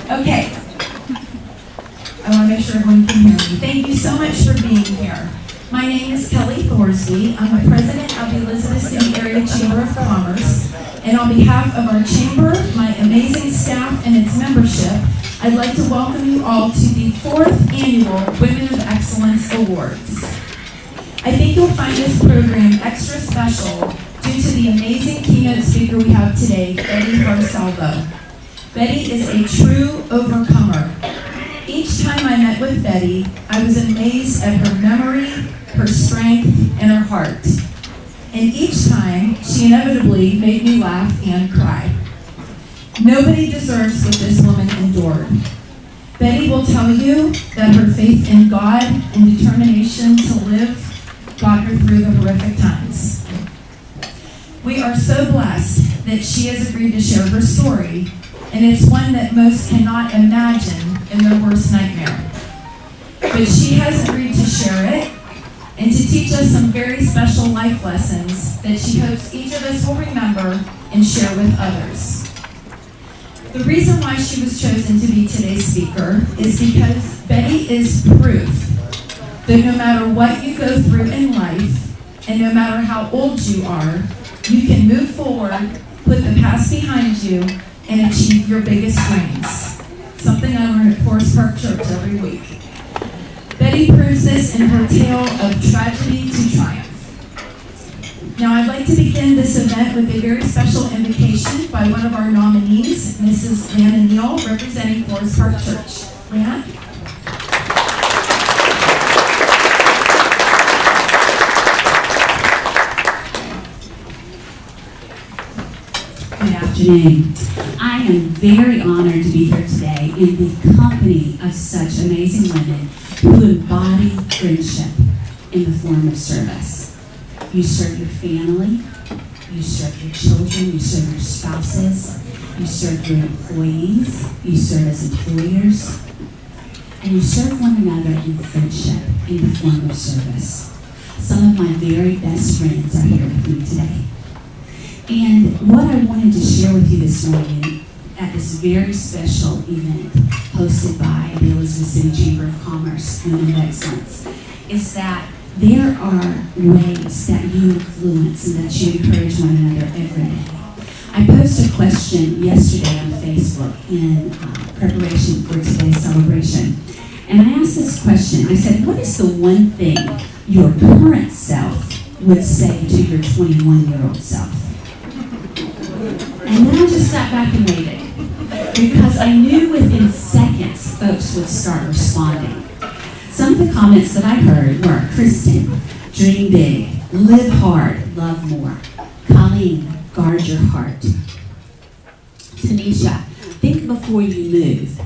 Okay. I want to make sure everyone can hear me. Thank you so much for being here. My name is Kelly Thorsby. I'm the president of the Elizabeth City Area Chamber of Commerce. And on behalf of our chamber, my amazing staff, and its membership, I'd like to welcome you all to the 4th Annual Women of Excellence Awards. I think you'll find this program extra special due to the amazing keynote speaker we have today, Betty Harsalvo. Betty is a true overcomer. Each time I met with Betty, I was amazed at her memory, her strength, and her heart. And each time, she inevitably made me laugh and cry. Nobody deserves what this woman endured. Betty will tell you that her faith in God and determination to live got her through the horrific times. We are so blessed that she has agreed to share her story, and it's one that most cannot imagine in their worst nightmare. But she has agreed to share it and to teach us some very special life lessons that she hopes each of us will remember and share with others. The reason why she was chosen to be today's speaker is because Betty is proof that no matter what you go through in life, and no matter how old you are, you can move forward, put the past behind you, and achieve your biggest dreams. Something I learn at Forest Park Church every week. Betty proves this in her tale of tragedy to triumph. Now I'd like to begin this event with a very special invocation by one of our nominees, Mrs. Lana Neal, representing Forest Park Church. Lana? Good afternoon. I am very honored to be here today in the company of such amazing women who embody friendship in the form of service. You serve your family, you serve your children, you serve your spouses, you serve your employees, you serve as employers, and you serve one another in friendship in the form of service. Some of my very best friends are here with me today. And what I wanted to share with you this morning at this very special event hosted by the Elizabeth City Chamber of Commerce, Women of Excellence, is that there are ways that you influence and that you encourage one another every day. I posted a question yesterday on Facebook in preparation for today's celebration. And I asked this question. I said, what is the one thing your current self would say to your 21-year-old self? And then I just sat back and waited, because I knew within seconds folks would start responding. Some of the comments that I heard were, Kristen, dream big, live hard, love more. Colleen, guard your heart. Tanisha, think before you move.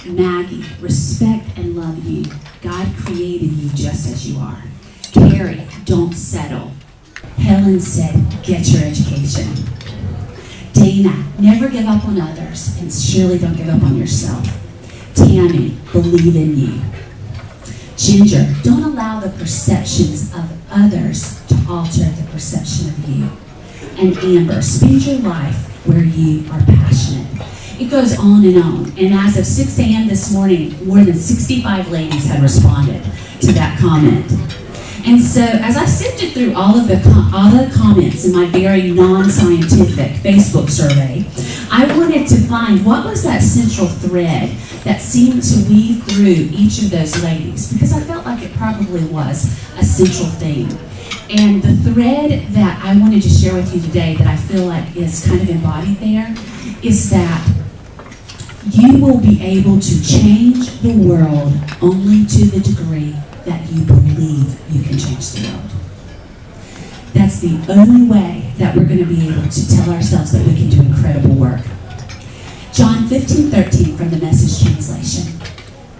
Maggie, respect and love you. God created you just as you are. Carrie, don't settle. Helen said, get your education. Dana, never give up on others, and surely don't give up on yourself. Tammy, believe in you. Ginger, don't allow the perceptions of others to alter the perception of you. And Amber, spend your life where you are passionate. It goes on. And as of 6 a.m. this morning, more than 65 ladies had responded to that comment. And so, as I sifted through all the comments in my very non-scientific Facebook survey, I wanted to find what was that central thread that seemed to weave through each of those ladies, because I felt like it probably was a central theme. And the thread that I wanted to share with you today that I feel like is kind of embodied there is that you will be able to change the world only to the degree that you believe you can change the world. That's the only way that we're going to be able to tell ourselves that we can do incredible work. John 15:13 from the Message translation.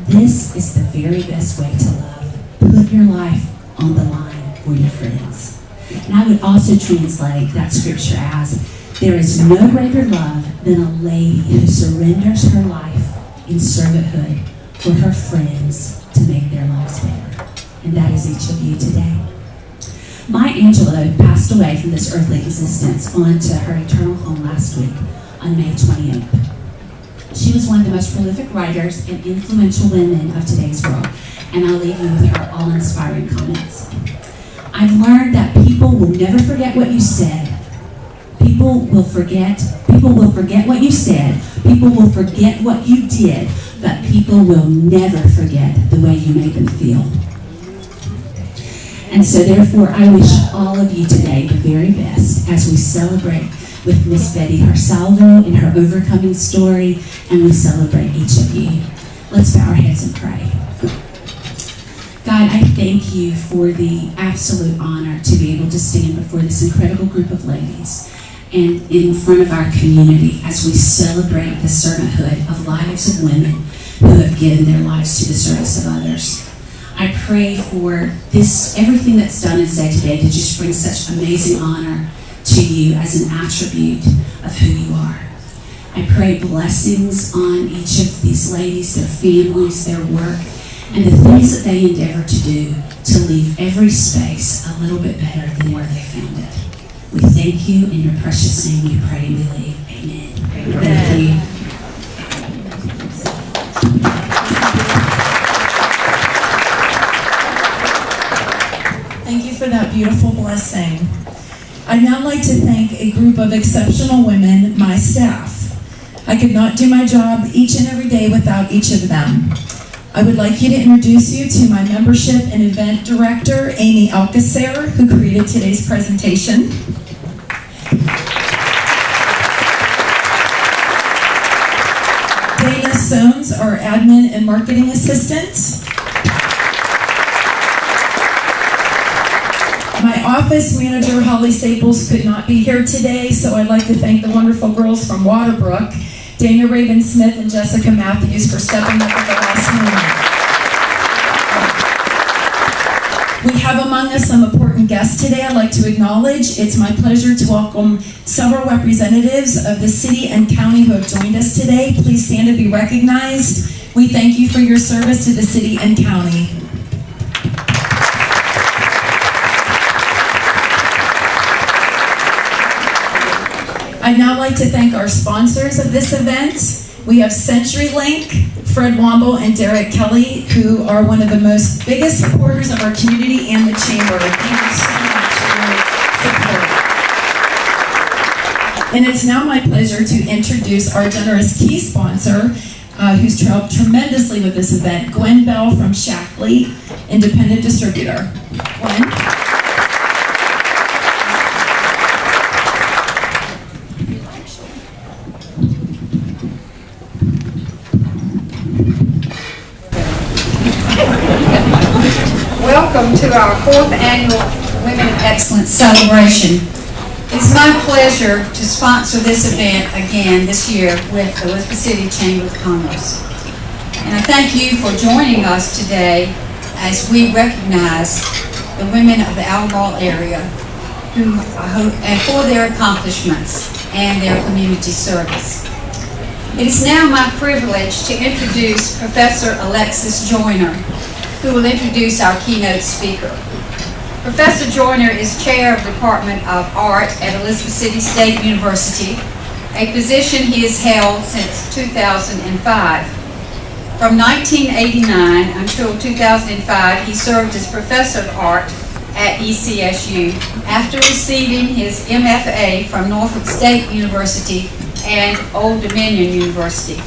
This is the very best way to love. Put your life on the line for your friends. And I would also translate that scripture as, there is no greater love than a lady who surrenders her life in servanthood for her friends to make their lives better. And that is each of you today. Maya Angelou passed away from this earthly existence on to her eternal home last week on May 28th. She was one of the most prolific writers and influential women of today's world, and I'll leave you with her all-inspiring comments. I've learned that people will never forget what you said. People will forget what you said. People will forget what you did, but people will never forget the way you made them feel. And so therefore, I wish all of you today the very best as we celebrate with Miss Betty Harsalvo and her overcoming story, and we celebrate each of you. Let's bow our heads and pray. God, I thank you for the absolute honor to be able to stand before this incredible group of ladies and in front of our community as we celebrate the servanthood of lives of women who have given their lives to the service of others. I pray for this, everything that's done and said today, to just bring such amazing honor to you as an attribute of who you are. I pray blessings on each of these ladies, their families, their work, and the things that they endeavor to do to leave every space a little bit better than where they found it. We thank you. In your precious name we pray and believe. Amen. Amen. Thank you. Thank you for that beautiful blessing. I'd now like to thank a group of exceptional women, my staff. I could not do my job each and every day without each of them. I would like you to introduce you to my membership and event director, Amy Alcacer, who created today's presentation. Dana Soames, our admin and marketing assistant. My office manager, Holly Staples, could not be here today, so I'd like to thank the wonderful girls from Waterbrook, Dana Raven Smith and Jessica Matthews, for stepping up at the last moment. We have among us some important guests today I'd like to acknowledge. It's my pleasure to welcome several representatives of the city and county who have joined us today. Please stand to be recognized. We thank you for your service to the city and county. I'd now like to thank our sponsors of this event. We have CenturyLink, Fred Womble, and Derek Kelly, who are one of the biggest supporters of our community and the chamber. Thank you so much for your support. And it's now my pleasure to introduce our generous key sponsor, who's helped tremendously with this event, Gwen Bell from Shackley, independent distributor. Gwen? Welcome to our 4th annual Women of Excellence celebration. It's my pleasure to sponsor this event again this year with the Elizabeth City Chamber of Commerce. And I thank you for joining us today as we recognize the women of the Albemarle area and for their accomplishments and their community service. It is now my privilege to introduce Professor Alexis Joyner, who will introduce our keynote speaker. Professor Joyner is Chair of the Department of Art at Elizabeth City State University, a position he has held since 2005. From 1989 until 2005, he served as Professor of Art at ECSU after receiving his MFA from Norfolk State University and Old Dominion University.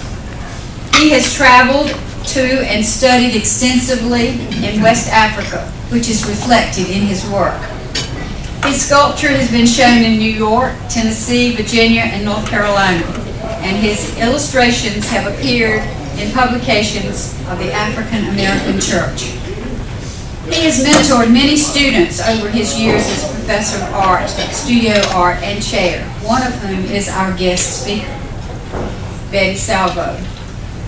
He has traveled to and studied extensively in West Africa, which is reflected in his work. His sculpture has been shown in New York, Tennessee, Virginia, and North Carolina, and his illustrations have appeared in publications of the African American Church. He has mentored many students over his years as a professor of art, studio art, and chair, one of whom is our guest speaker, Betty Salvo.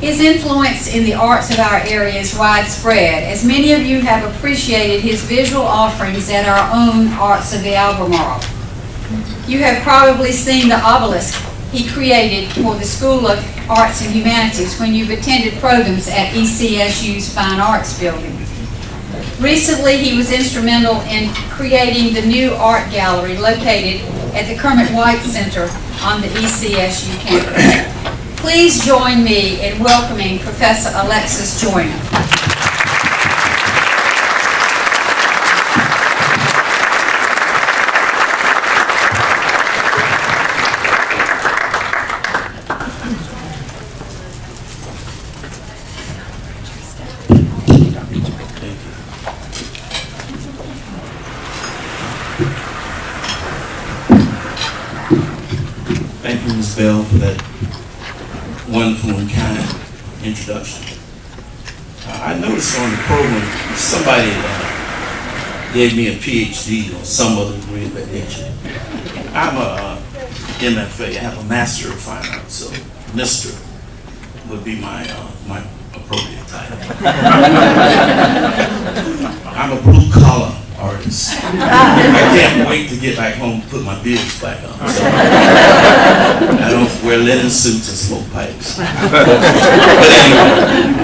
His influence in the arts of our area is widespread, as many of you have appreciated his visual offerings at our own Arts of the Albemarle. You have probably seen the obelisk he created for the School of Arts and Humanities when you've attended programs at ECSU's Fine Arts Building. Recently, he was instrumental in creating the new art gallery located at the Kermit White Center on the ECSU campus. Please join me in welcoming Professor Alexis Joyner. Thank you, Ms. Bell, for that wonderful and kind introduction. I noticed on the program, somebody gave me a PhD or some other degree of that nature. I'm a MFA, I have a Master of Fine Arts, so Mr. would be my appropriate title. I'm a blue collar artist. I can't wait to get back home and put my beards back on. So I don't wear linen suits and smoke pipes. But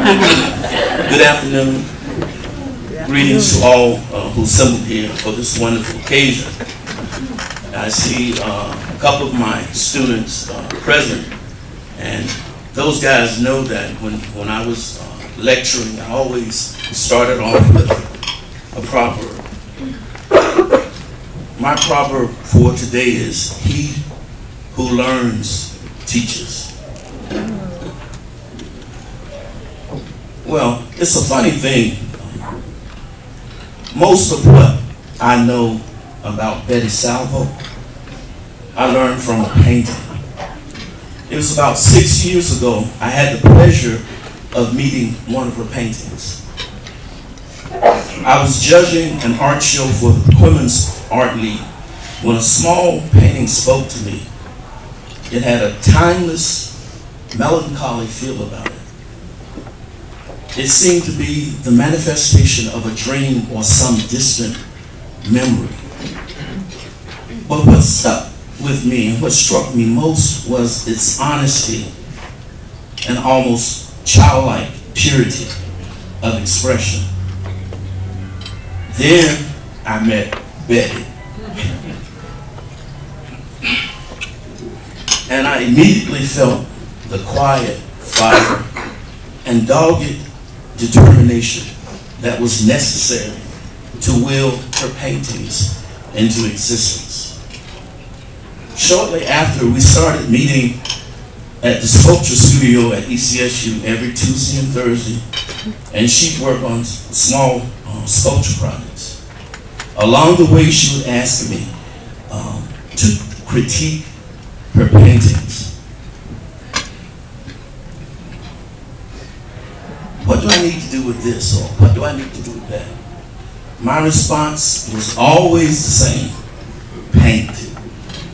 anyway, good afternoon. Greetings to all who assembled here for this wonderful occasion. I see a couple of my students present, and those guys know that when I was lecturing, I always started off with a proverb. My proverb for today is, he who learns teaches. Well, it's a funny thing. Most of what I know about Betty Salvo, I learned from a painting. It was about 6 years ago, I had the pleasure of meeting one of her paintings. I was judging an art show for the Women's Art League when a small painting spoke to me. It had a timeless, melancholy feel about it. It seemed to be the manifestation of a dream or some distant memory. But what stuck with me and what struck me most was its honesty and almost childlike purity of expression. Then I met Betty. And I immediately felt the quiet fire and dogged determination that was necessary to will her paintings into existence. Shortly after, we started meeting at the sculpture studio at ECSU every Tuesday and Thursday, and she'd work on small sculpture projects. Along the way, she would ask me to critique her paintings. What do I need to do with this, or what do I need to do with that? My response was always the same: paint.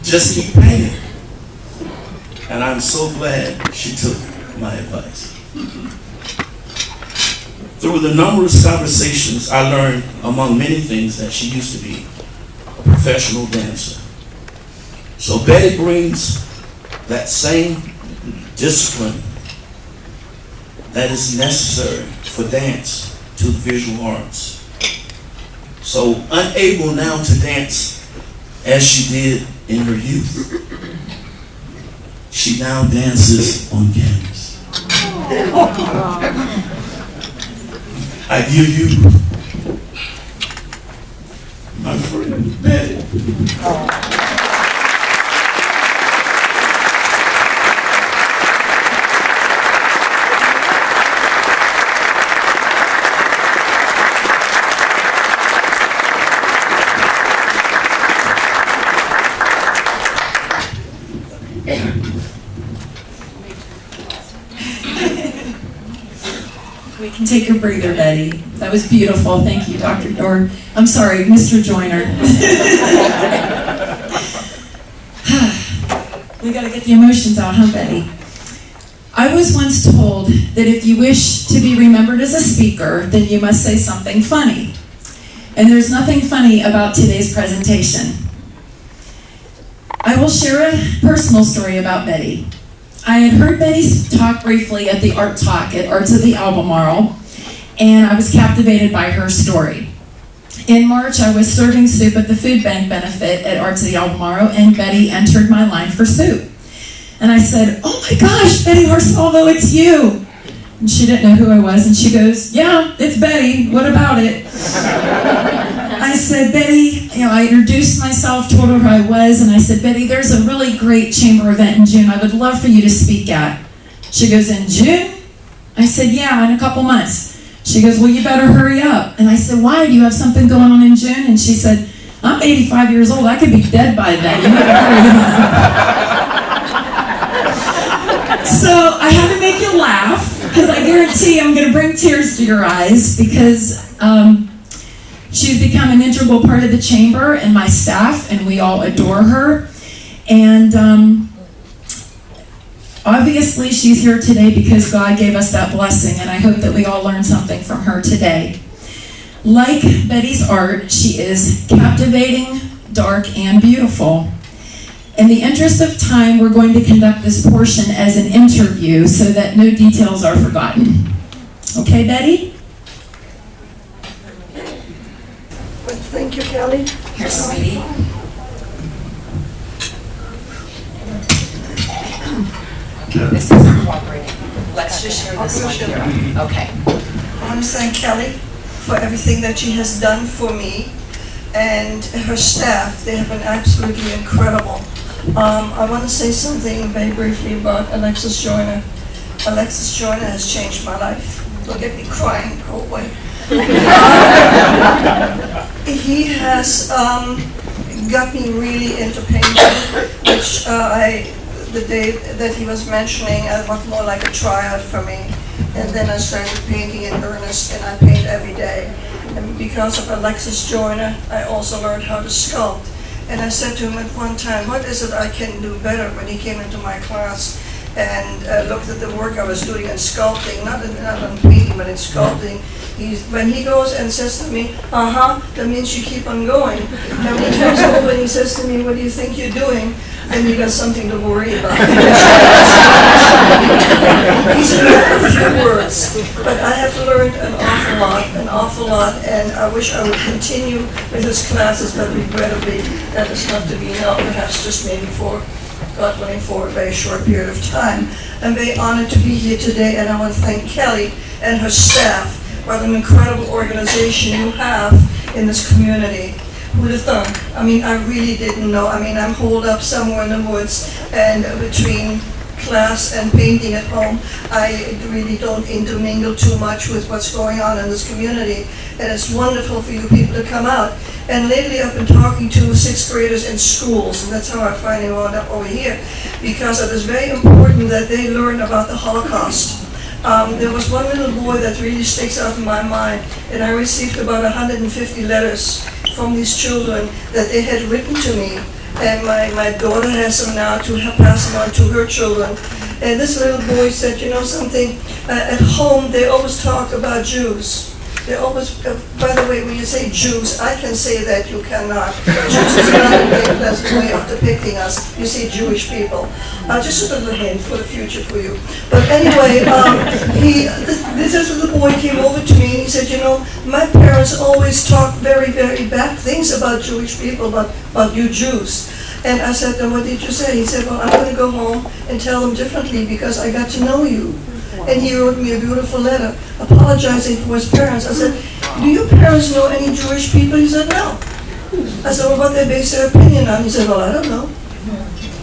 Just keep painting. And I'm so glad she took my advice. Through the numerous conversations, I learned, among many things, that she used to be a professional dancer. So Betty brings that same discipline that is necessary for dance to the visual arts. So unable now to dance as she did in her youth, she now dances on canvas. I give you my friend Betty. We can take a breather, Betty. That was beautiful. Thank you, Dr. Dorn. I'm sorry, Mr. Joyner. We gotta get the emotions out, huh, Betty? I was once told that if you wish to be remembered as a speaker, then you must say something funny. And there's nothing funny about today's presentation. I will share a personal story about Betty. I had heard Betty talk briefly at the Art Talk at Arts of the Albemarle, and I was captivated by her story. In March, I was serving soup at the food bank benefit at Arts of the Albemarle, and Betty entered my line for soup. And I said, "Oh my gosh, Betty Horsalvo, it's you." And she didn't know who I was, and she goes, "Yeah, it's Betty. What about it?" I said, "Betty," I introduced myself, told her who I was, and I said, "Betty, there's a really great chamber event in June I would love for you to speak at." She goes, "In June?" I said, "Yeah, in a couple months." She goes, "Well, you better hurry up." And I said, "Why? Do you have something going on in June?" And she said, "I'm 85 years old. I could be dead by then. You better hurry up." So I had to make you laugh, because I guarantee I'm going to bring tears to your eyes, because she's become an integral part of the chamber and my staff, and we all adore her. And obviously she's here today because God gave us that blessing, and I hope that we all learn something from her today. Like Betty's art, she is captivating, dark, and beautiful. In the interest of time, we're going to conduct this portion as an interview so that no details are forgotten. Okay, Betty? Thank you, Kelly. Here, sweetie. Okay, this isn't cooperating. Let's just share this one here. Okay. I want to thank Kelly for everything that she has done for me and her staff. They have been absolutely incredible. I want to say something very briefly about Alexis Joyner. Alexis Joyner has changed my life. Look at me crying, go away. He has got me really into painting, which the day that he was mentioning, it was more like a tryout for me. And then I started painting in earnest, and I paint every day. And because of Alexis Joyner, I also learned how to sculpt. And I said to him at one time, "What is it I can do better?" When he came into my class and looked at the work I was doing in sculpting, not in painting, but in sculpting. When he goes and says to me, that means you keep on going. And when he comes over and he says to me, "What do you think you're doing?" then you got something to worry about. These are not a few words, but I have learned an awful lot, and I wish I would continue with his classes, but regrettably, that is not to be now, perhaps just maybe God willing, for a very short period of time. I'm very honored to be here today, and I want to thank Kelly and her staff. What an incredible organization you have in this community. Who'd have thought? I mean, I really didn't know. I mean, I'm holed up somewhere in the woods, and between class and painting at home, I really don't intermingle too much with what's going on in this community. And it's wonderful for you people to come out. And lately I've been talking to 6th graders in schools, and that's how I finally wound up over here, because it is very important that they learn about the Holocaust. There was one little boy that really sticks out in my mind, and I received about 150 letters from these children that they had written to me. And my daughter has them now to pass them on to her children. And this little boy said, "You know something, at home they always talk about Jews. They always, by the way, when you say Jews, I can say that you cannot. Jews is not a very pleasant way of depicting us. You say Jewish people. Just a little hint for the future for you. But anyway, this little boy came over to me and he said, "You know, my parents always talk very, very bad things about Jewish people, about you Jews." And I said, "Then what did you say?" He said, "Well, I'm going to go home and tell them differently because I got to know you." And he wrote me a beautiful letter apologizing for his parents. I said, "Do your parents know any Jewish people?" He said, "No." I said, "Well, what they base their opinion on?" He said, "Well, I don't know."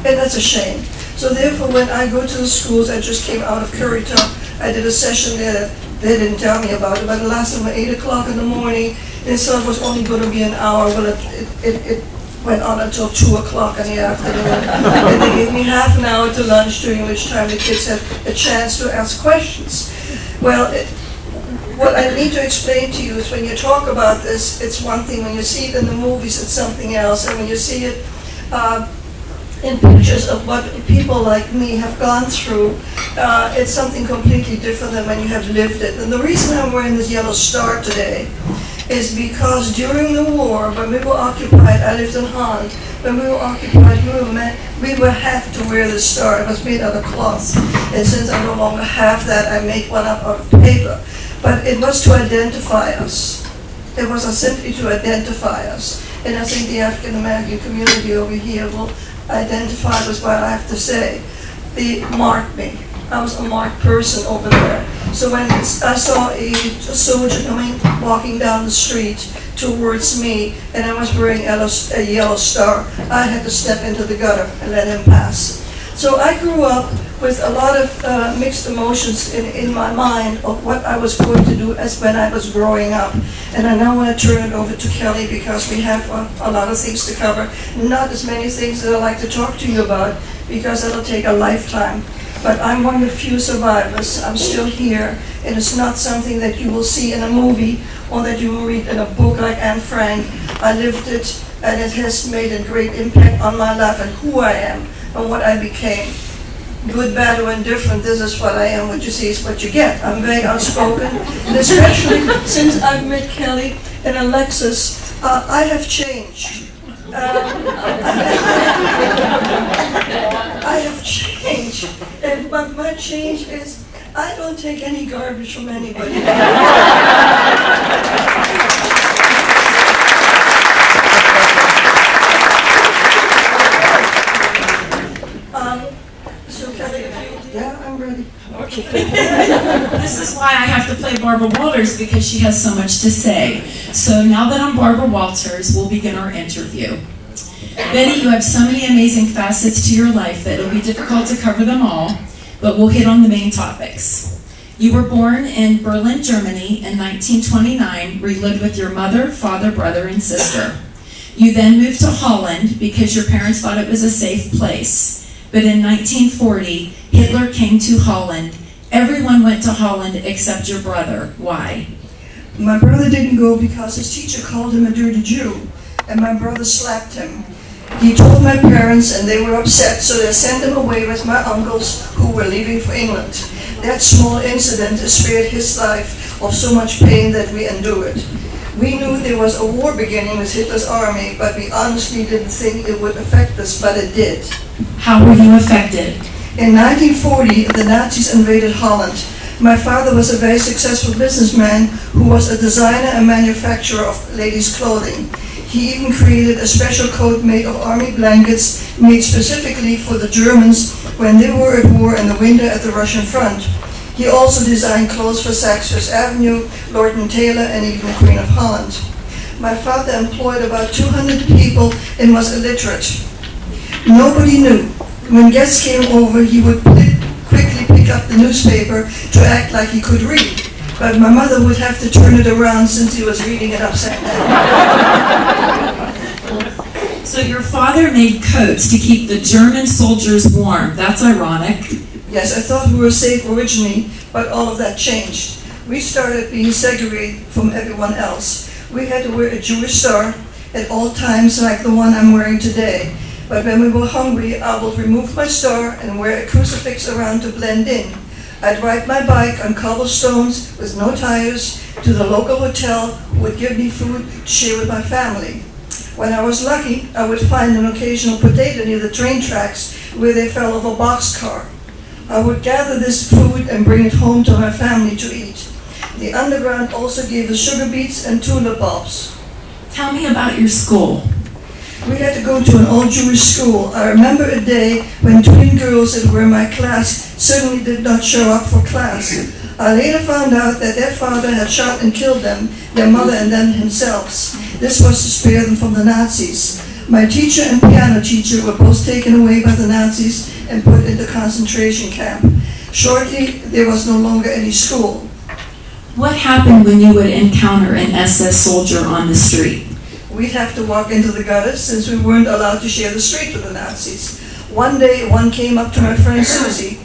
And that's a shame. So therefore, when I go to the schools, I just came out of Currituck. I did a session there that they didn't tell me about it, but it lasted from 8 o'clock in the morning. They said it was only going to be an hour, but it went on until 2 o'clock in the afternoon. And they gave me half an hour to lunch, during which time the kids had a chance to ask questions. Well, what I need to explain to you is when you talk about this, it's one thing. When you see it in the movies, it's something else. And when you see it in pictures of what people like me have gone through, it's something completely different than when you have lived it. And the reason I'm wearing this yellow star today is because during the war, when we were occupied, I lived in Holland, when we were occupied, we were have to wear this star. It was made out of cloth. And since I no longer have that, I make one up out of paper. But it was to identify us. It was simply to identify us. And I think the African American community over here will identify with what I have to say. they marked me. I was a marked person over there. So when I saw a soldier walking down the street towards me, and I was wearing a yellow star, I had to step into the gutter and let him pass. So I grew up with a lot of mixed emotions in my mind of what I was going to do as when I was growing up. And I now want to turn it over to Kelly because we have a lot of things to cover. Not as many things that I'd like to talk to you about because it'll take a lifetime. But I'm one of the few survivors. I'm still here, and it's not something that you will see in a movie or that you will read in a book like Anne Frank. I lived it, and it has made a great impact on my life and who I am and what I became. Good, bad, or indifferent, this is what I am. What you see is what you get. I'm very outspoken, and especially since I've met Kelly and Alexis, I have changed. I have changed, and my change is I don't take any garbage from anybody. So Kelly, if you, yeah, I'm ready. Okay. This is why I have to play Barbara Walters, because she has so much to say. So now that I'm Barbara Walters, we'll begin our interview. Betty, you have so many amazing facets to your life that it'll be difficult to cover them all, but we'll hit on the main topics. You were born in Berlin, Germany in 1929, where you lived with your mother, father, brother, and sister. You then moved to Holland because your parents thought it was a safe place. But in 1940, Hitler came to Holland. Everyone went to Holland except your brother. Why? My brother didn't go because his teacher called him a dirty Jew, and my brother slapped him. He told my parents, and they were upset, so they sent him away with my uncles who were leaving for England. That small incident spared his life of so much pain that we endured. We knew there was a war beginning with Hitler's army, but we honestly didn't think it would affect us, but it did. How were you affected? In 1940, the Nazis invaded Holland. My father was a very successful businessman who was a designer and manufacturer of ladies' clothing. He even created a special coat made of army blankets made specifically for the Germans when they were at war in the winter at the Russian front. He also designed clothes for Saks Fifth Avenue, Lord & Taylor, and even Queen of Holland. My father employed about 200 people and was illiterate. Nobody knew. When guests came over, he would quickly pick up the newspaper to act like he could read. But my mother would have to turn it around since he was reading it upside down. So your father made coats to keep the German soldiers warm. That's ironic. Yes, I thought we were safe originally, but all of that changed. We started being segregated from everyone else. We had to wear a Jewish star at all times like the one I'm wearing today. But when we were hungry, I would remove my star and wear a crucifix around to blend in. I'd ride my bike on cobblestones with no tires to the local hotel who would give me food to share with my family. When I was lucky, I would find an occasional potato near the train tracks where they fell off a boxcar. I would gather this food and bring it home to my family to eat. The underground also gave us sugar beets and tulip bulbs. Tell me about your school. We had to go to an all-Jewish school. I remember a day when twin girls that were in my class certainly did not show up for class. I later found out that their father had shot and killed them, their mother and them themselves. This was to spare them from the Nazis. My teacher and piano teacher were both taken away by the Nazis and put into concentration camp. Shortly, there was no longer any school. What happened when you would encounter an SS soldier on the street? We'd have to walk into the gutters since we weren't allowed to share the street with the Nazis. One day, one came up to my friend Susie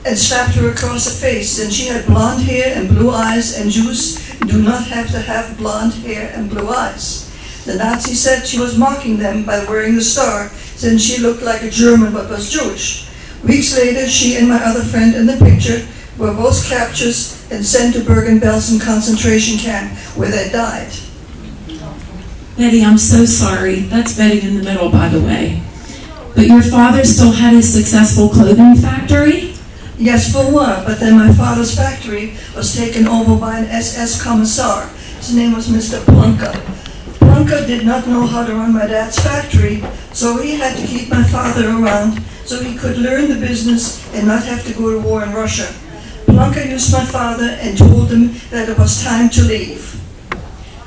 and slapped her across the face. And she had blonde hair and blue eyes, and Jews do not have to have blonde hair and blue eyes. The Nazi said she was mocking them by wearing the star, since she looked like a German but was Jewish. Weeks later, she and my other friend in the picture were both captured and sent to Bergen-Belsen concentration camp, where they died. Betty, I'm so sorry. That's Betty in the middle, by the way. But your father still had his successful clothing factory? Yes, for a while, but then my father's factory was taken over by an SS commissar. His name was Mr. Plunker. Plunker did not know how to run my dad's factory, so he had to keep my father around so he could learn the business and not have to go to war in Russia. Plunker used my father and told him that it was time to leave.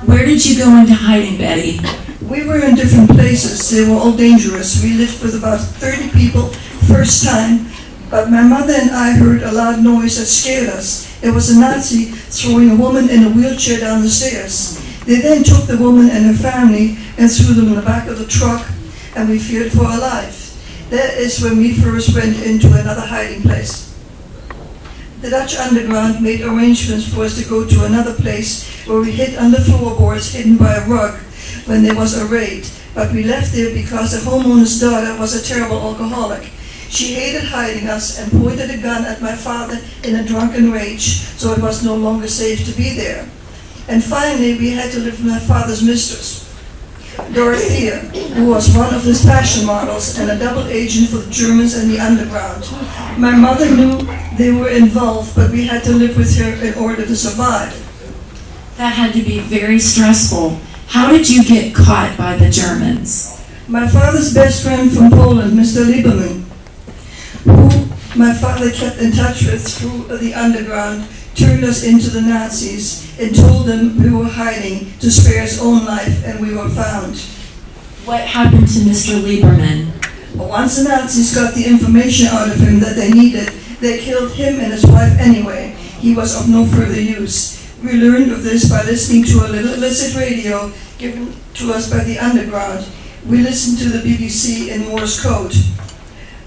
Where did you go into hiding, Betty? We were in different places. They were all dangerous. We lived with about 30 people first time, but my mother and I heard a loud noise that scared us. It was a Nazi throwing a woman in a wheelchair down the stairs. They then took the woman and her family and threw them in the back of the truck, and we feared for our life. That is when we first went into another hiding place. The Dutch underground made arrangements for us to go to another place where we hid under floorboards hidden by a rug when there was a raid. But we left there because the homeowner's daughter was a terrible alcoholic. She hated hiding us and pointed a gun at my father in a drunken rage, so it was no longer safe to be there. And finally, we had to live with my father's mistress, Dorothea, who was one of his fashion models and a double agent for the Germans and the underground. My mother knew they were involved, but we had to live with her in order to survive. That had to be very stressful. How did you get caught by the Germans? My father's best friend from Poland, Mr. Lieberman, who my father kept in touch with through the underground, turned us into the Nazis and told them we were hiding to spare his own life, and we were found. What happened to Mr. Lieberman? But once the Nazis got the information out of him that they needed, they killed him and his wife anyway. He was of no further use. We learned of this by listening to a little illicit radio given to us by the underground. We listened to the BBC in Morse code.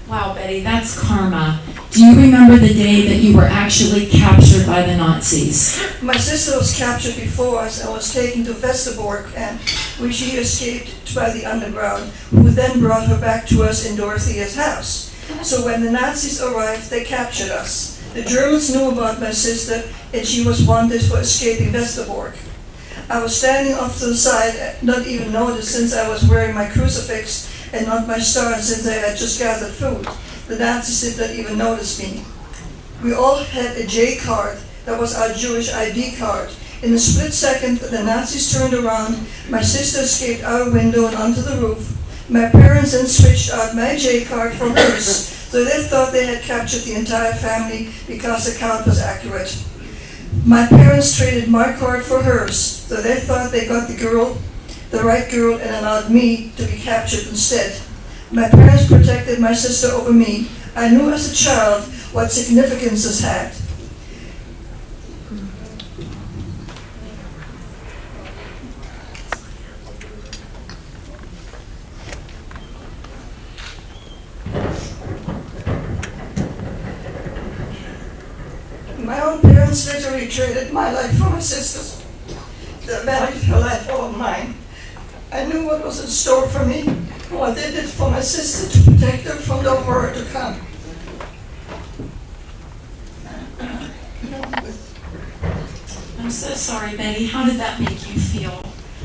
Wow, Betty, that's karma. Do you remember the day that you were actually captured by the Nazis? My sister was captured before us and was taken to Westerbork camp, where she escaped by the underground, who then brought her back to us in Dorothea's house. So when the Nazis arrived, they captured us. The Germans knew about my sister, and she was wanted for escaping Westerbork. I was standing off to the side, not even noticed since I was wearing my crucifix and not my star, and since I had just gathered food. The Nazis did not even notice me. We all had a J card. That was our Jewish ID card. In a split second, the Nazis turned around. My sister escaped out a window and onto the roof. My parents then switched out my J card from hers, so they thought they had captured the entire family because the count was accurate. My parents traded my card for hers, so they thought they got the right girl, and allowed me to be captured instead. My parents protected my sister over me. I knew as a child what significance this had. My own parents literally traded my life for my sister's. They valued her life over mine. I knew what was in store for me, and what they did for my sister to protect her from the horror to come. I'm so sorry, Betty. How did that make you feel?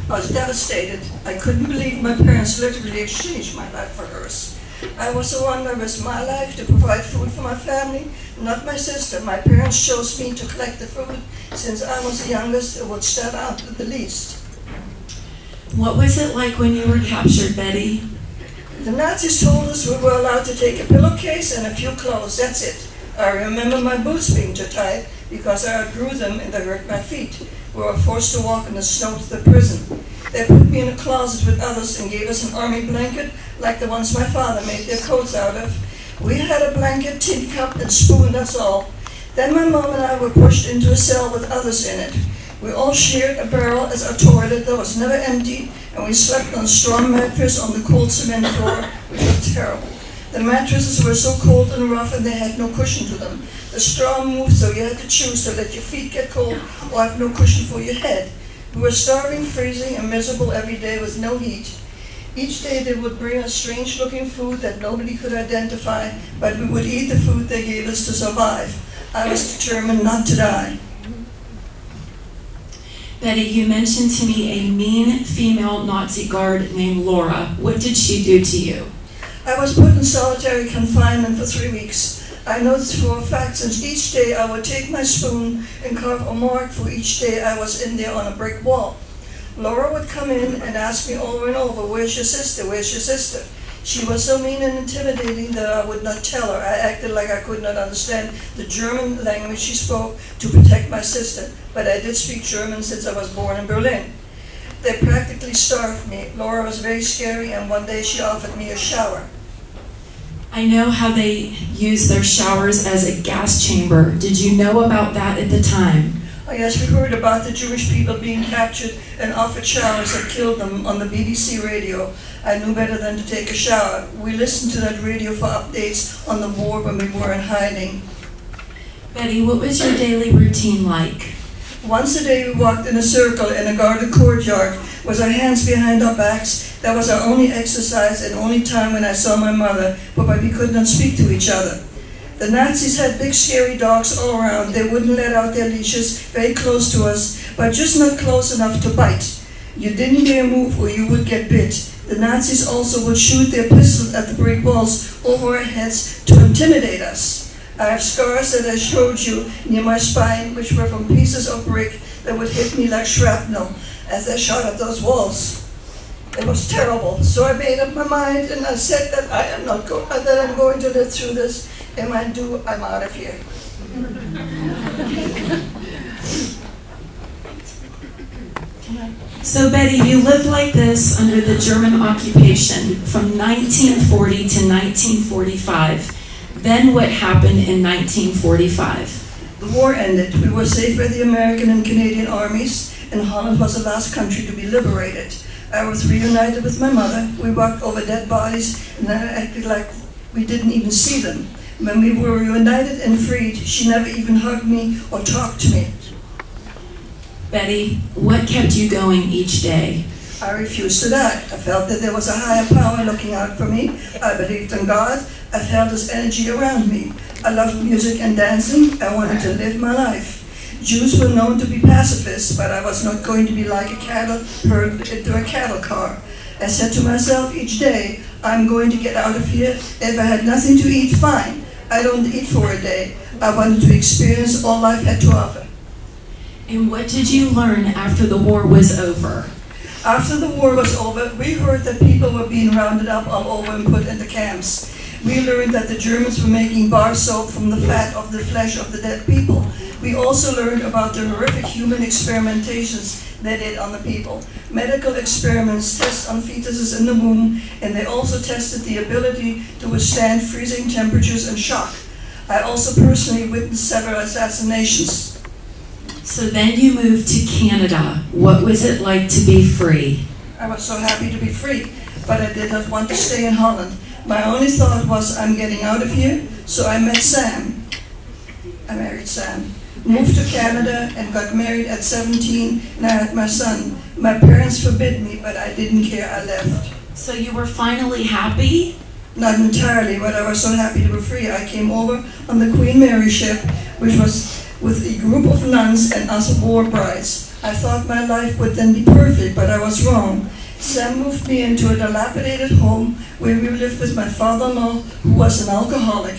I was devastated. I couldn't believe my parents literally exchanged my life for hers. I was the one that risked my life to provide food for my family, not my sister. My parents chose me to collect the food since I was the youngest and would stand out the least. What was it like when you were captured, Betty? The Nazis told us we were allowed to take a pillowcase and a few clothes, that's it. I remember my boots being too tight because I outgrew them and they hurt my feet. We were forced to walk in the snow to the prison. They put me in a closet with others and gave us an army blanket like the ones my father made their coats out of. We had a blanket, tin cup, and spoon, that's all. Then my mom and I were pushed into a cell with others in it. We all shared a barrel as our toilet that was never empty, and we slept on a straw mattress on the cold cement floor, which was terrible. The mattresses were so cold and rough and they had no cushion to them. The straw moved, so you had to choose to let your feet get cold or have no cushion for your head. We were starving, freezing, and miserable every day with no heat. Each day they would bring us strange-looking food that nobody could identify, but we would eat the food they gave us to survive. I was determined not to die. Betty, you mentioned to me a mean female Nazi guard named Laura. What did she do to you? I was put in solitary confinement for 3 weeks. I know this for a fact since each day I would take my spoon and carve a mark for each day I was in there on a brick wall. Laura would come in and ask me over and over, where's your sister, where's your sister? She was so mean and intimidating that I would not tell her. I acted like I could not understand the German language she spoke to protect my sister, but I did speak German since I was born in Berlin. They practically starved me. Laura was very scary, and one day she offered me a shower. I know how they use their showers as a gas chamber. Did you know about that at the time? Oh yes, we heard about the Jewish people being captured and offered showers that killed them on the BBC radio. I knew better than to take a shower. We listened to that radio for updates on the war when we were in hiding. Betty, what was your daily routine like? Once a day we walked in a circle in a guarded courtyard with our hands behind our backs. That was our only exercise and only time when I saw my mother, but we could not speak to each other. The Nazis had big scary dogs all around. They wouldn't let out their leashes very close to us, but just not close enough to bite. You didn't dare move or you would get bit. The Nazis also would shoot their pistols at the brick walls over our heads to intimidate us. I have scars that I showed you near my spine, which were from pieces of brick that would hit me like shrapnel as I shot at those walls. It was terrible. So I made up my mind and I said that I'm going to live through this. And when I do, I'm out of here. So Betty, you lived like this under the German occupation from 1940 to 1945. Then what happened in 1945? The war ended. We were saved by the American and Canadian armies, and Holland was the last country to be liberated. I was reunited with my mother. We walked over dead bodies, and I acted like we didn't even see them. When we were reunited and freed, she never even hugged me or talked to me. Betty, what kept you going each day? I refused to die. I felt that there was a higher power looking out for me. I believed in God. I felt His energy around me. I loved music and dancing. I wanted to live my life. Jews were known to be pacifists, but I was not going to be like a cattle herd into a cattle car. I said to myself each day, I'm going to get out of here. If I had nothing to eat, fine. I don't eat for a day. I wanted to experience all life had to offer. And what did you learn after the war was over? After the war was over, we heard that people were being rounded up all over and put into camps. We learned that the Germans were making bar soap from the fat of the flesh of the dead people. We also learned about the horrific human experimentations they did on the people. Medical experiments test on fetuses in the womb, and they also tested the ability to withstand freezing temperatures and shock. I also personally witnessed several assassinations. So then you moved to Canada. What was it like to be free? I was so happy to be free, but I did not want to stay in Holland. My only thought was, I'm getting out of here, so I met Sam. I married Sam. Moved to Canada and got married at 17, and I had my son. My parents forbid me, but I didn't care. I left. So you were finally happy? Not entirely, but I was so happy to be free. I came over on the Queen Mary ship, which was with a group of nuns and us war brides. I thought my life would then be perfect, but I was wrong. Sam moved me into a dilapidated home where we lived with my father-in-law, who was an alcoholic.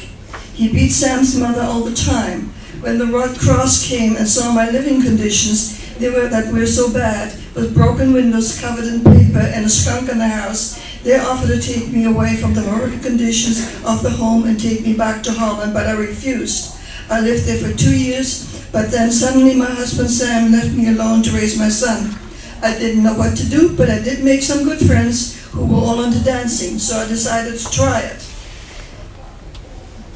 He beat Sam's mother all the time. When the Red Cross came and saw my living conditions, they were so bad, with broken windows covered in paper and a skunk in the house, they offered to take me away from the horrific conditions of the home and take me back to Holland, but I refused. I lived there for 2 years, but then suddenly my husband Sam left me alone to raise my son. I didn't know what to do, but I did make some good friends who were all into dancing, so I decided to try it.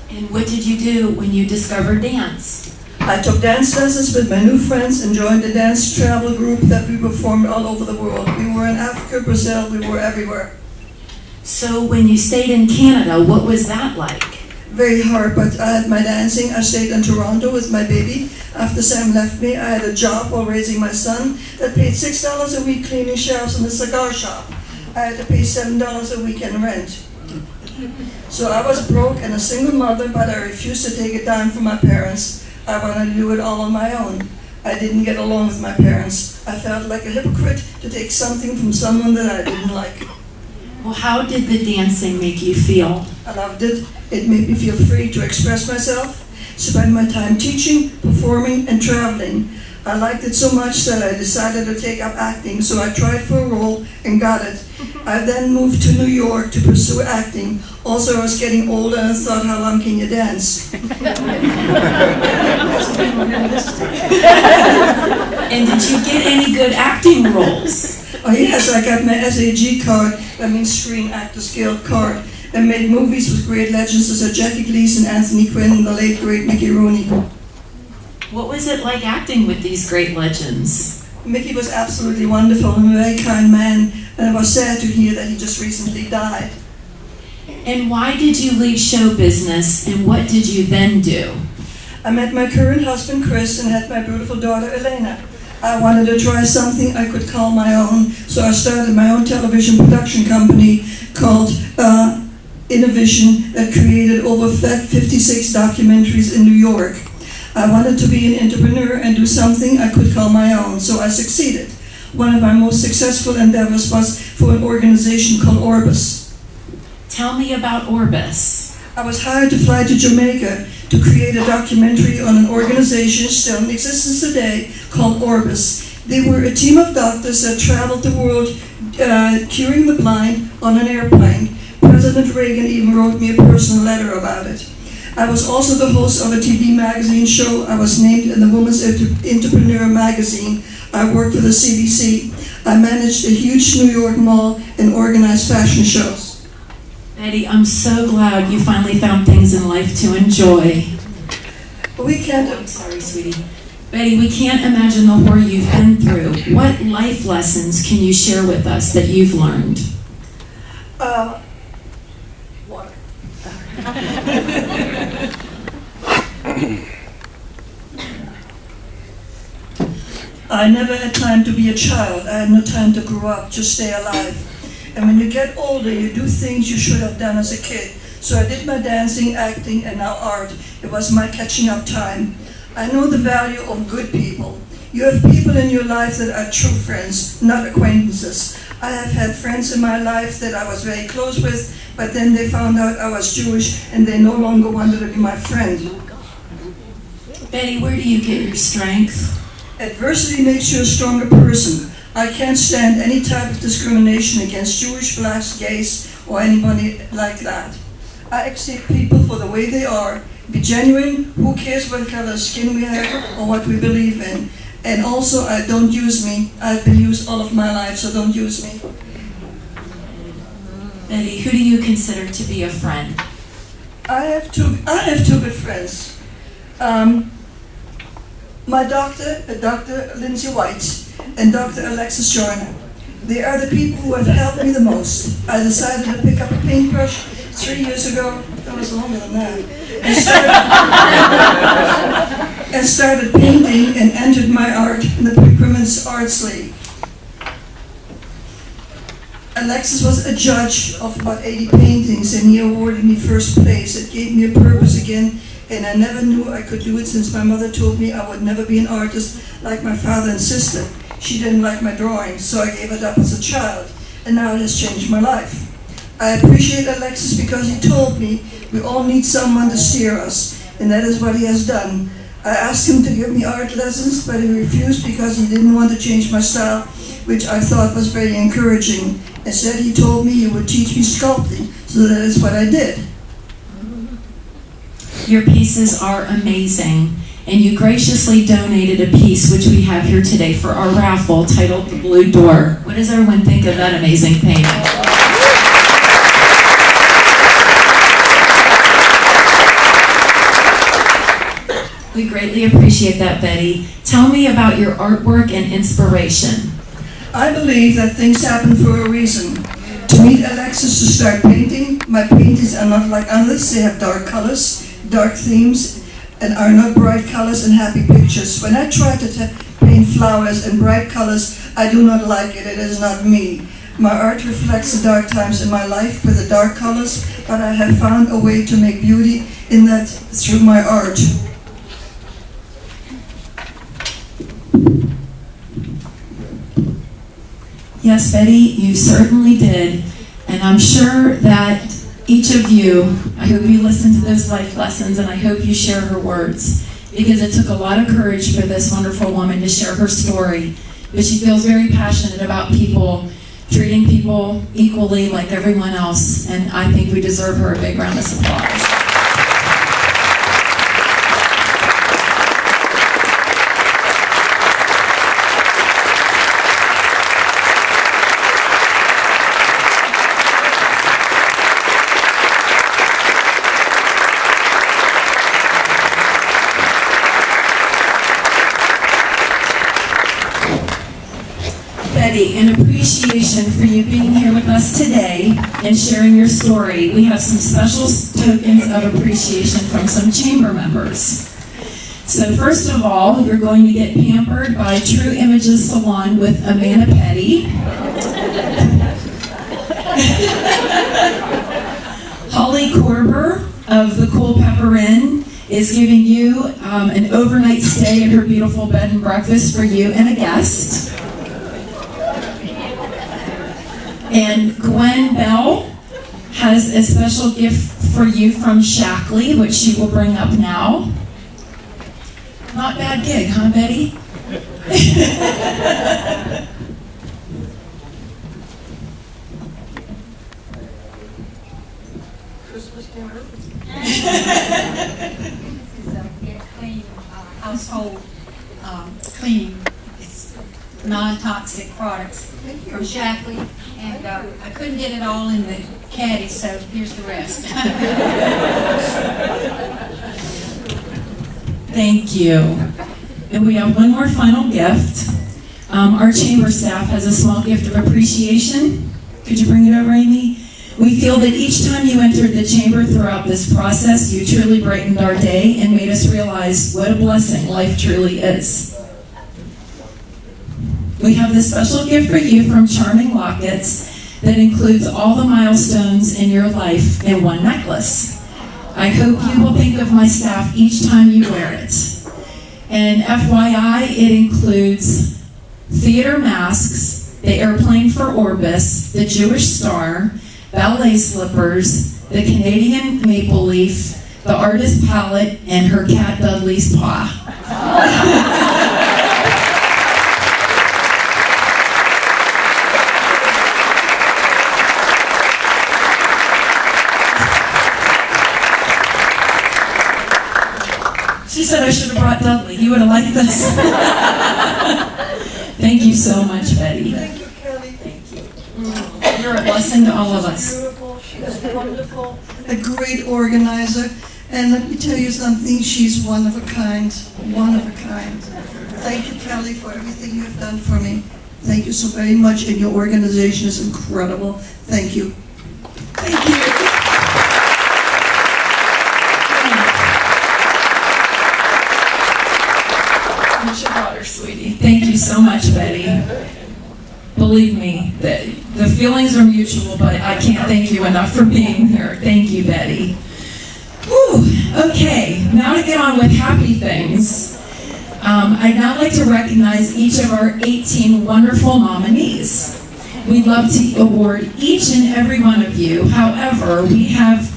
And what did you do when you discovered dance? I took dance lessons with my new friends and joined a dance travel group that we performed all over the world. We were in Africa, Brazil, we were everywhere. So when you stayed in Canada, what was that like? Very hard, but I had my dancing. I stayed in Toronto with my baby. After Sam left me, I had a job while raising my son that paid $6 a week cleaning shelves in the cigar shop. I had to pay $7 a week in rent. So I was broke and a single mother, but I refused to take a dime from my parents. I wanted to do it all on my own. I didn't get along with my parents. I felt like a hypocrite to take something from someone that I didn't like. Well, how did the dancing make you feel? I loved it. It made me feel free to express myself, spend my time teaching, performing, and traveling. I liked it so much that I decided to take up acting, so I tried for a role and got it. I then moved to New York to pursue acting. Also, I was getting older and thought, how long can you dance? And did you get any good acting roles? Oh yes, I got my SAG card, that means Screen Actors Guild card, and made movies with great legends such as Jackie Gleason, Anthony Quinn, and the late great Mickey Rooney. What was it like acting with these great legends? Mickey was absolutely wonderful and a very kind man, and I was sad to hear that he just recently died. And why did you leave show business, and what did you then do? I met my current husband Chris and had my beautiful daughter Elena. I wanted to try something I could call my own, so I started my own television production company called Innovision that created over 56 documentaries in New York. I wanted to be an entrepreneur and do something I could call my own, so I succeeded. One of my most successful endeavors was for an organization called Orbis. Tell me about Orbis. I was hired to fly to Jamaica to create a documentary on an organization still in existence today called Orbis. They were a team of doctors that traveled the world curing the blind on an airplane. President Reagan even wrote me a personal letter about it. I was also the host of a TV magazine show. I was named in the Women's Entrepreneur magazine. I worked for the CBC. I managed a huge New York mall and organized fashion shows. Betty, I'm so glad you finally found things in life to enjoy. We can't. I'm sorry, sweetie. Betty, we can't imagine the horror you've been through. What life lessons can you share with us that you've learned? Water. I never had time to be a child. I had no time to grow up, just stay alive. And when you get older, you do things you should have done as a kid. So I did my dancing, acting, and now art. It was my catching up time. I know the value of good people. You have people in your life that are true friends, not acquaintances. I have had friends in my life that I was very close with, but then they found out I was Jewish and they no longer wanted to be my friend. Betty, where do you get your strength? Adversity makes you a stronger person. I can't stand any type of discrimination against Jewish, blacks, gays, or anybody like that. I accept people for the way they are. Be genuine. Who cares what color of skin we have or what we believe in? And also, don't use me. I've been used all of my life, so don't use me. Betty, who do you consider to be a friend? I have two good friends. My doctor, Dr. Lindsay White, and Dr. Alexis Joyner. They are the people who have helped me the most. I decided to pick up a paintbrush 3 years ago. That was longer than that. And started painting and entered my art in the Women's Arts League. Alexis was a judge of about 80 paintings, and he awarded me first place. It gave me a purpose again, and I never knew I could do it since my mother told me I would never be an artist like my father and sister. She didn't like my drawing, so I gave it up as a child, and now it has changed my life. I appreciate Alexis because he told me we all need someone to steer us, and that is what he has done. I asked him to give me art lessons, but he refused because he didn't want to change my style, which I thought was very encouraging. Instead, he told me he would teach me sculpting, so that is what I did. Your pieces are amazing, and you graciously donated a piece which we have here today for our raffle titled The Blue Door. What does everyone think of that amazing painting? We greatly appreciate that, Betty. Tell me about your artwork and inspiration. I believe that things happen for a reason. To meet Alexis to start painting, my paintings are not like others. They have dark colors, dark themes, and are not bright colors and happy pictures. When I try to paint flowers in bright colors, I do not like it. It is not me. My art reflects the dark times in my life with the dark colors, but I have found a way to make beauty in that through my art. Yes, Betty, you certainly did. And I'm sure that each of you, I hope you listen to those life lessons, and I hope you share her words. because it took a lot of courage for this wonderful woman to share her story. But she feels very passionate about people, treating people equally like everyone else, and I think we deserve her a big round of applause. Betty, in appreciation for you being here with us today and sharing your story, we have some special tokens of appreciation from some chamber members. So first of all, you're going to get pampered by True Images Salon with Amanda Petty. Holly Korber of the Cool Pepper Inn is giving you an overnight stay at her beautiful bed and breakfast for you and a guest. And Gwen Bell has a special gift for you from Shackley, which she will bring up now. Not bad gig, huh, Betty? Christmas dinner. This is a Get Clean household cleaning. It's non-toxic products from Shackley, and I couldn't get it all in the caddy, so here's the rest. Thank you. And we have one more final gift. Our chamber staff has a small gift of appreciation. Could you bring it over, Amy? We feel that each time you entered the chamber throughout this process, you truly brightened our day and made us realize what a blessing life truly is. We have this special gift for you from Charming Lockets that includes all the milestones in your life in one necklace. I hope you will think of my staff each time you wear it. And FYI, it includes theater masks, the airplane for Orbis, the Jewish star, ballet slippers, the Canadian maple leaf, the artist palette, and her cat Dudley's paw. She said I should have brought Dudley. He would have liked this. Thank you so much, Betty. Thank you, Kelly. Thank you. You're a blessing to all of us. Beautiful, she is wonderful, a great organizer, and let me tell you something, she's one of a kind, one of a kind. Thank you, Kelly, for everything you've done for me. Thank you so very much, and your organization is incredible. Thank you. Thank you. Here's your daughter, sweetie. Thank you so much, Betty. Believe me, the feelings are mutual, but I can't thank you enough for being here. Thank you, Betty. Whew. Okay, now to get on with happy things. I'd now like to recognize each of our 18 wonderful nominees. We'd love to award each and every one of you. However, we have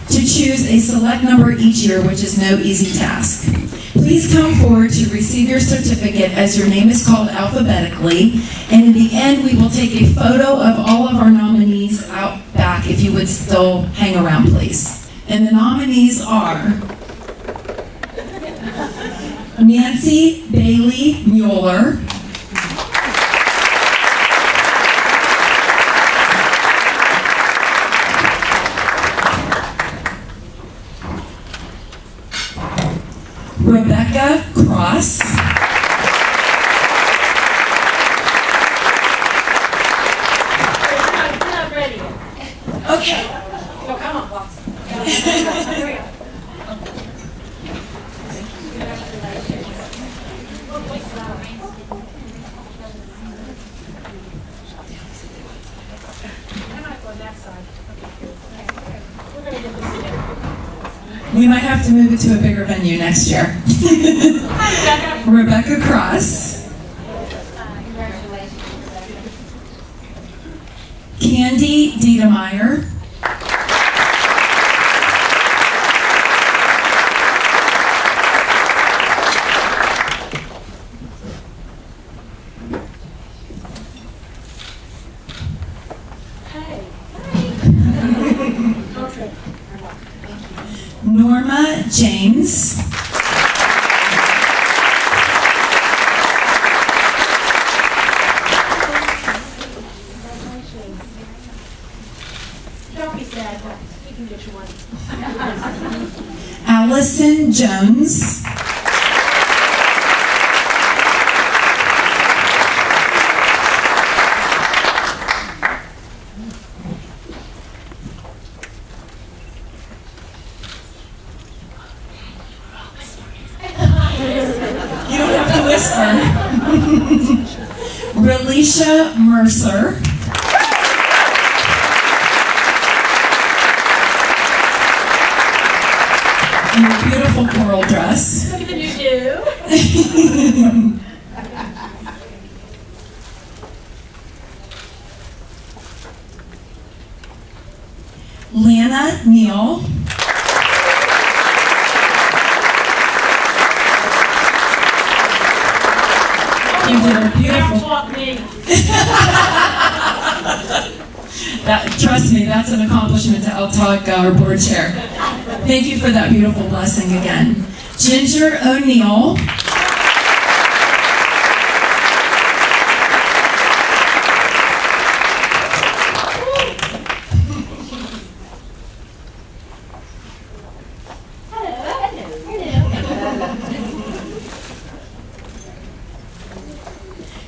to choose a select number each year, which is no easy task. Please come forward to receive your certificate as your name is called alphabetically, and in the end we will take a photo of all of our nominees out back if you would still hang around, please. And the nominees are Nancy Bailey Mueller, Rebecca Cross, I'm not ready yet. okay, Oh, come on, Watson. I might go that side. We're gonna get this together. we might have to move it to a bigger venue next year. Rebecca Cross, Candy Diedemeyer, Hey. Okay. Norma James. Don't be sad, but you can get you one. Allison Jones. You don't have to whisper. Relisha Mercer. In a beautiful coral dress. Look at the new do. Lana Neal. You did a Don't beautiful. talk me. Trust me, that's an accomplishment to outtalk our board chair. Thank you for that beautiful blessing again. Ginger O'Neill.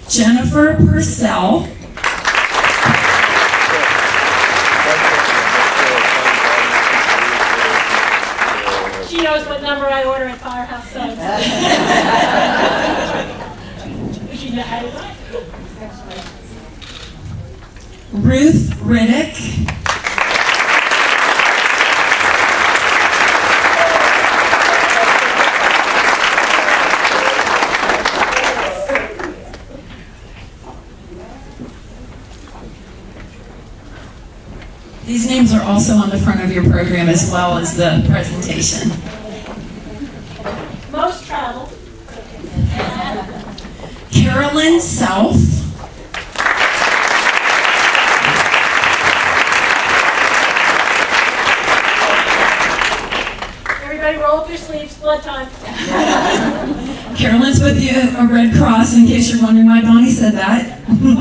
Jennifer Purcell. She knows what number I order at Firehouse Subs. She knows. Ruth Riddick. These names are also on the front of your program as well as the presentation. Most travel. Carolyn South. Everybody roll up your sleeves, blood time. Carolyn's with the Red Cross, in case you're wondering why Bonnie said that. Who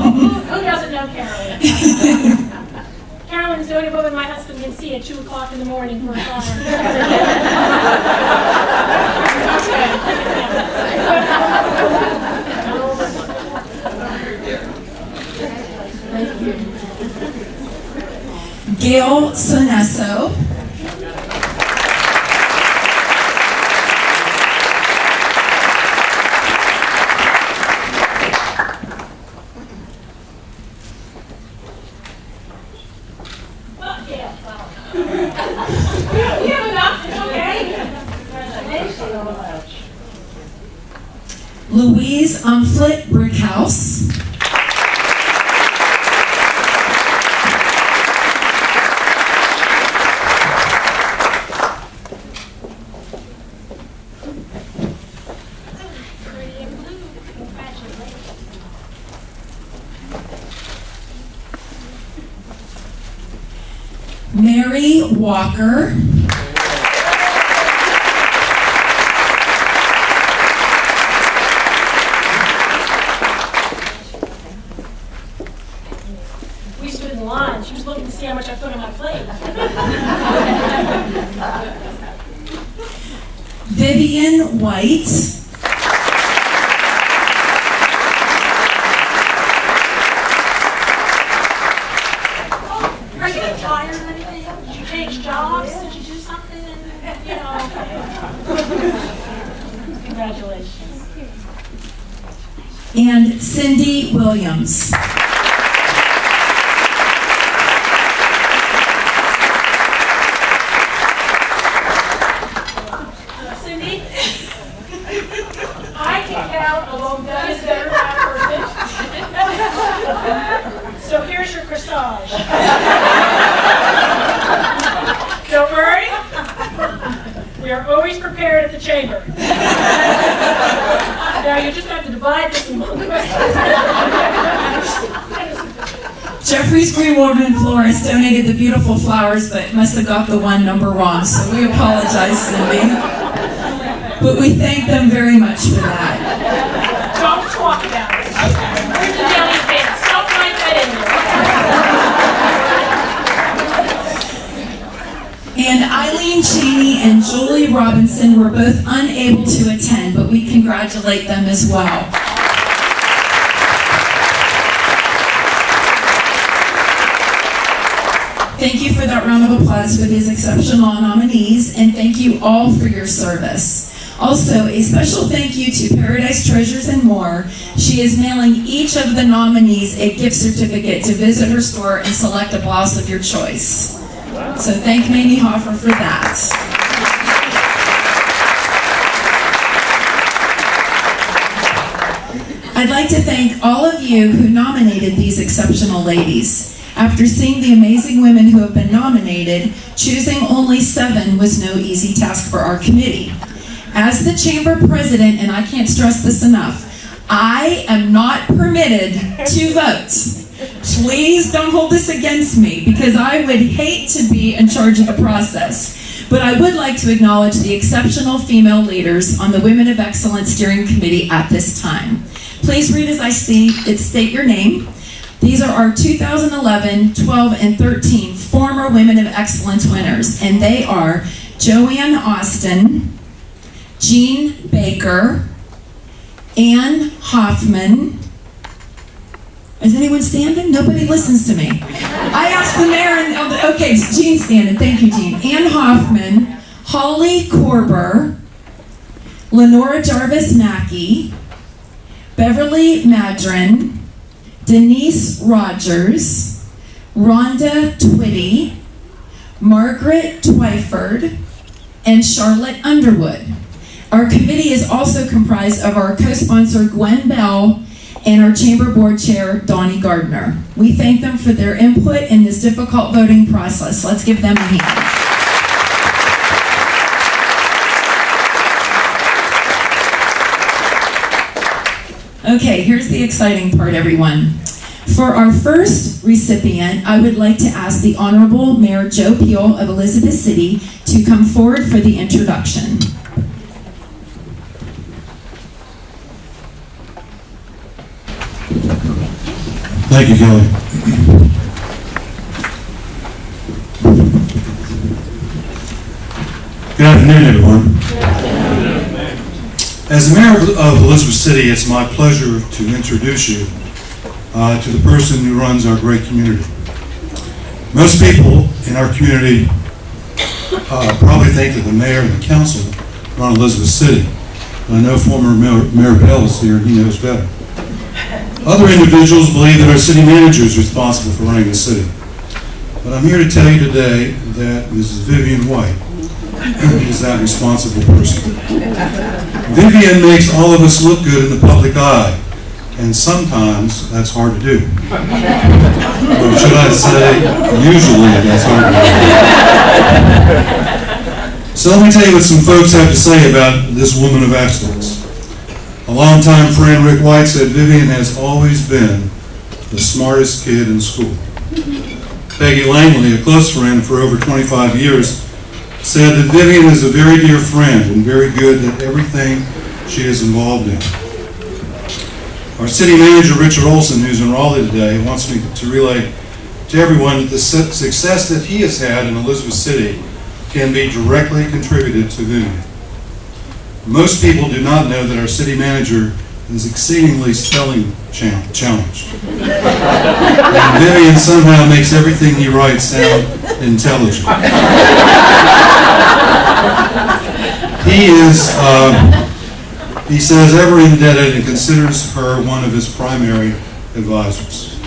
doesn't know Carolyn? Carolyn's the only woman my husband can see at 2 o'clock in the morning for a Gail Sonesso. You have enough, it's okay. Louise Umflett Brickhouse. Mary Walker. We stood in line. She was looking to see how much I put on my plate. Vivian White. Are you tired or anything? Did you change jobs? Did you do something? You know, congratulations. And Cindy Williams. Cindy, I can count along that is better person. So here's your corsage. Don't worry. We are always prepared at the chamber. Now you just have to divide this among the rest. Jeffrey's Green Woodman florist donated the beautiful flowers, but must have got the one number wrong, so we apologize, Cindy. But we thank them very much for that. Don't talk about it. Where's the daily fans? Don't write that in there. And Eileen Cheney and Julie Robinson were both unable to attend, but we congratulate them as well. Thank you for that round of applause for these exceptional nominees, and thank you all for your service. Also, a special thank you to Paradise Treasures and More. She is mailing each of the nominees a gift certificate to visit her store and select a blouse of your choice. So thank Mamie Hoffer for that. I'd like to thank all of you who nominated these exceptional ladies. After seeing the amazing women who have been nominated, choosing only 7 was no easy task for our committee. As the chamber president, and I can't stress this enough, I am not permitted to vote. Please don't hold this against me, because I would hate to be in charge of the process. But I would like to acknowledge the exceptional female leaders on the Women of Excellence Steering Committee at this time. Please read as I state your name. These are our 2011, 12, and 13 former Women of Excellence winners, and they are Joanne Austin, Jean Baker, Ann Hoffman. Is anyone standing? Nobody listens to me. I asked the mayor, and okay, Jean's standing. Thank you, Jean. Ann Hoffman, Holly Korber, Lenora Jarvis Mackey, Beverly Madron, Denise Rogers, Rhonda Twitty, Margaret Twyford, and Charlotte Underwood. Our committee is also comprised of our co-sponsor Gwen Bell and our chamber board chair Donnie Gardner. We thank them for their input in this difficult voting process. Let's give them a hand. Okay, here's the exciting part, everyone. For our first recipient, I would like to ask the Honorable Mayor Joe Peel of Elizabeth City to come forward for the introduction. Thank you, Kelly. Good afternoon, everyone. As the mayor of Elizabeth City, it's my pleasure to introduce you to the person who runs our great community. Most people in our community probably think that the mayor and the council run Elizabeth City. But I know former Mayor Bell is here and he knows better. Other individuals believe that our city manager is responsible for running the city. But I'm here to tell you today that Mrs. Vivian White is that responsible person. Vivian makes all of us look good in the public eye, and sometimes that's hard to do. Or should I say, usually that's hard to do. So let me tell you what some folks have to say about this woman of excellence. A longtime friend, Rick White, said Vivian has always been the smartest kid in school. Peggy Langley, a close friend for over 25 years, said that Vivian is a very dear friend and very good at everything she is involved in. Our city manager, Richard Olson, who's in Raleigh today, wants me to relay to everyone that the success that he has had in Elizabeth City can be directly contributed to Vivian. Most people do not know that our city manager is exceedingly spelling challenged. And Vivian somehow makes everything he writes sound intelligent. He says, ever indebted and considers her one of his primary advisors.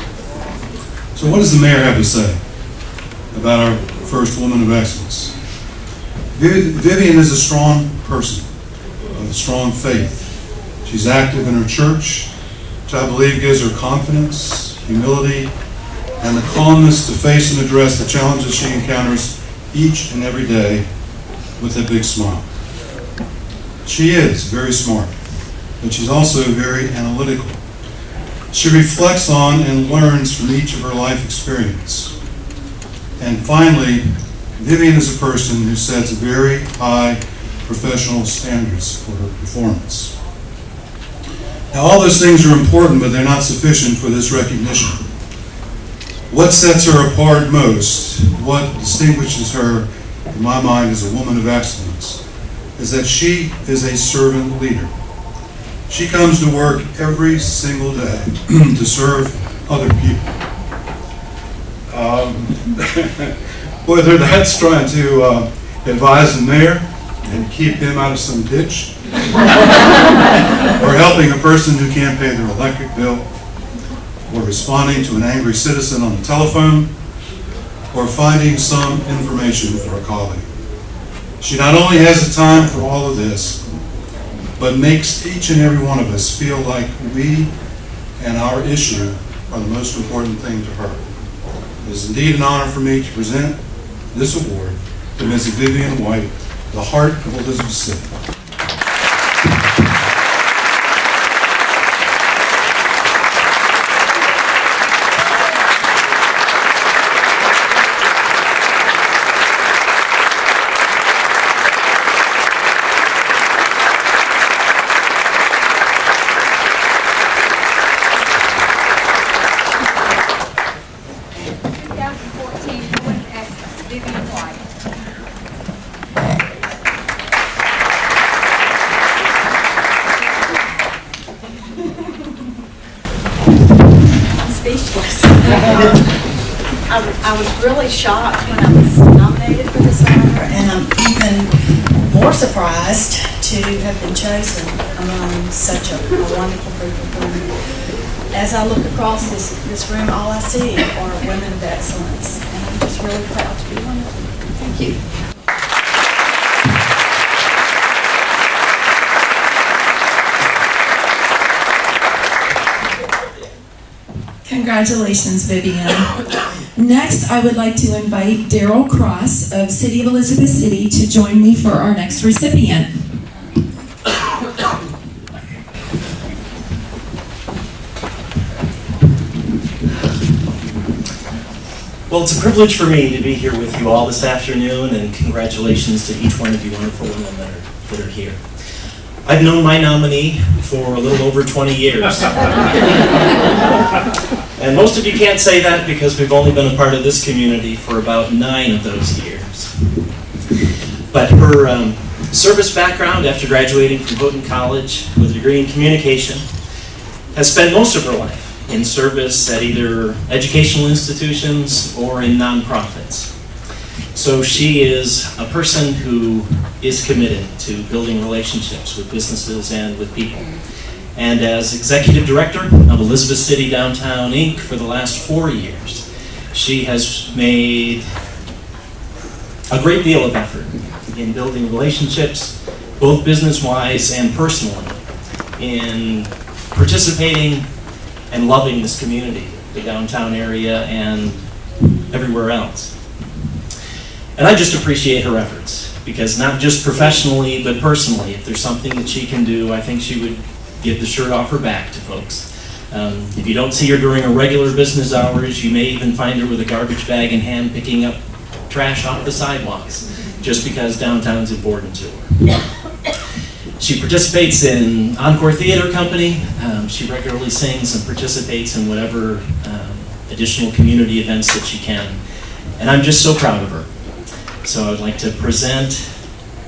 So what does the mayor have to say about our first woman of excellence? Vivian is a strong person of strong faith. She's active in her church, which I believe gives her confidence, humility, and the calmness to face and address the challenges she encounters each and every day with a big smile. She is very smart, but she's also very analytical. She reflects on and learns from each of her life experience. And finally, Vivian is a person who sets very high professional standards for her performance. Now, all those things are important, but they're not sufficient for this recognition. What sets her apart most, what distinguishes her, in my mind, as a woman of excellence, is that she is a servant leader. She comes to work every single day to serve other people. Whether that's trying to advise the mayor and keep him out of some ditch, or helping a person who can't pay their electric bill, or responding to an angry citizen on the telephone, or finding some information for a colleague. She not only has the time for all of this, but makes each and every one of us feel like we and our issue are the most important thing to her. It is indeed an honor for me to present this award to Ms. Vivian White, the heart of Elizabeth City. Speechless. I was really shocked when I was nominated for this honor, and I'm even more surprised to have been chosen among such a wonderful group of women. As I look across this room, all I see are women of excellence, and I'm just really proud to be one of them. Thank you. Congratulations, Vivian. Next, I would like to invite Daryl Cross of City of Elizabeth City to join me for our next recipient. Well, it's a privilege for me to be here with you all this afternoon, and congratulations to each one of you wonderful women that are here. I've known my nominee for a little over 20 years. And most of you can't say that because we've only been a part of this community for about 9 of those years. But her service background after graduating from Houghton College with a degree in communication has spent most of her life in service at either educational institutions or in nonprofits. So she is a person who is committed to building relationships with businesses and with people. And as Executive Director of Elizabeth City Downtown Inc. for the last 4 years, she has made a great deal of effort in building relationships, both business-wise and personally, in participating and loving this community, the downtown area and everywhere else. And I just appreciate her efforts, because not just professionally, but personally, if there's something that she can do, I think she would give the shirt off her back to folks. If you don't see her during her regular business hours, you may even find her with a garbage bag in hand picking up trash off the sidewalks, just because downtown's important to her. She participates in Encore Theater Company. She regularly sings and participates in whatever additional community events that she can. And I'm just so proud of her. So I'd like to present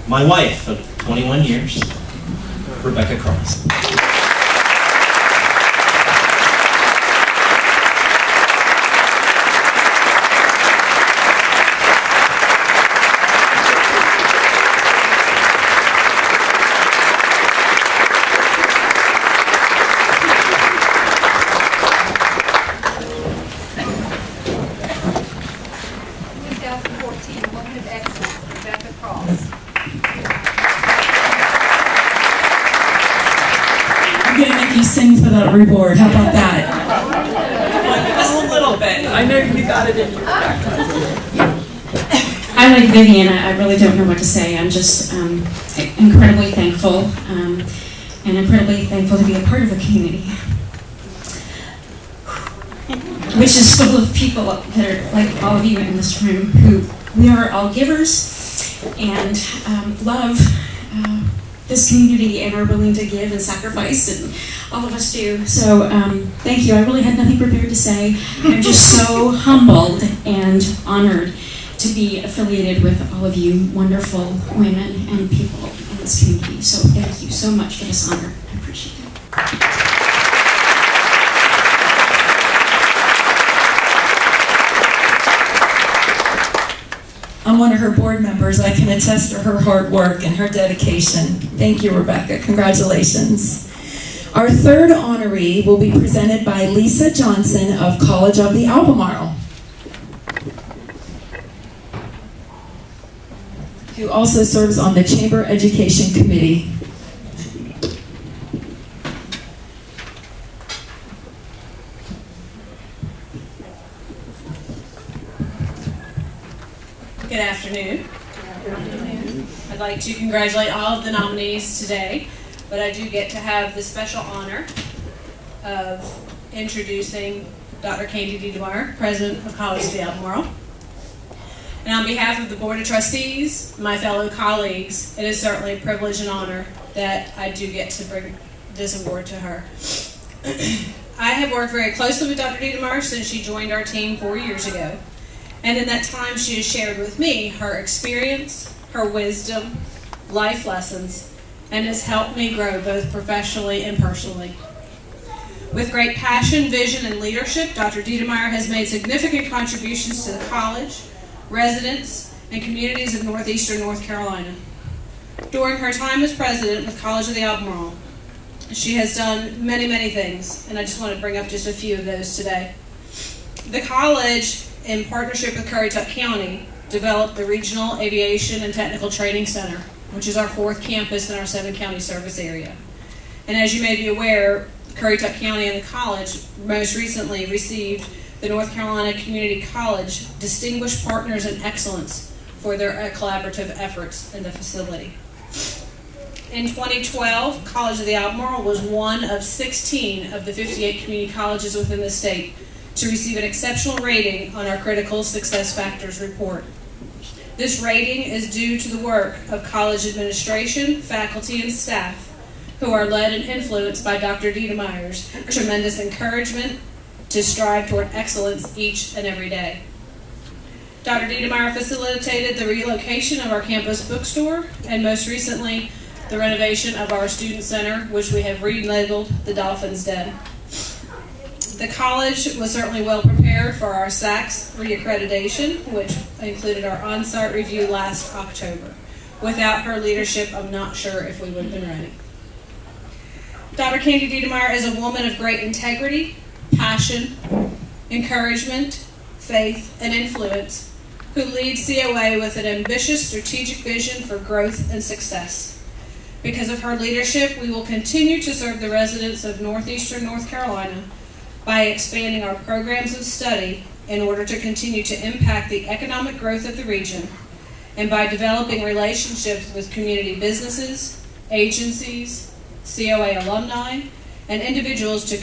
my wife of 21 years, Rebecca Cross. I'm going to make you sing for that reward. How about that? Just a little bit. I know you got it in your background. I like Vivian. I really don't know what to say. I'm just incredibly thankful and incredibly thankful to be a part of the community. which is full of people that are like all of you in this room, who we are all givers and love this community and are willing to give and sacrifice, and all of us do. So thank you. I really had nothing prepared to say. I'm just so humbled and honored to be affiliated with all of you wonderful women and people in this community. So thank you so much for this honor. I appreciate it. I'm one of her board members. I can attest to her hard work and her dedication. Thank you, Rebecca. Congratulations. Our third honoree will be presented by Lisa Johnson of College of the Albemarle, who also serves on the Chamber Education Committee. Good afternoon. I'd like to congratulate all of the nominees today, but I do get to have the special honor of introducing Dr. Candy Diedemeyer, President of College of the Albemarle. And on behalf of the Board of Trustees, my fellow colleagues, it is certainly a privilege and honor that I do get to bring this award to her. I have worked very closely with Dr. Diedemeyer since she joined our team 4 years ago. And in that time, she has shared with me her experience, her wisdom, life lessons, and has helped me grow both professionally and personally. With great passion, vision, and leadership, Dr. Diedemeyer has made significant contributions to the college, residents, and communities of northeastern North Carolina. During her time as president with College of the Albemarle, she has done many, many things, and I just want to bring up just a few of those today. The college, in partnership with Currituck County, developed the Regional Aviation and Technical Training Center, which is our 4th campus in our 7-county service area. And as you may be aware, Currituck County and the college most recently received the North Carolina Community College Distinguished Partners in Excellence for their collaborative efforts in the facility. In 2012, College of the Albemarle was one of 16 of the 58 community colleges within the state to receive an exceptional rating on our Critical Success Factors report. This rating is due to the work of college administration, faculty, and staff who are led and influenced by Dr. Diedemeyer's tremendous encouragement to strive toward excellence each and every day. Dr. Diedemeyer facilitated the relocation of our campus bookstore and most recently the renovation of our student center, which we have relabeled the Dolphin's Den. The college was certainly well prepared for our SACS reaccreditation, which included our on-site review last October. Without her leadership, I'm not sure if we would have been ready. Dr. Candy Diedemeyer is a woman of great integrity, passion, encouragement, faith, and influence, who leads COA with an ambitious strategic vision for growth and success. Because of her leadership, we will continue to serve the residents of northeastern North Carolina by expanding our programs of study in order to continue to impact the economic growth of the region, and by developing relationships with community businesses, agencies, COA alumni, and individuals to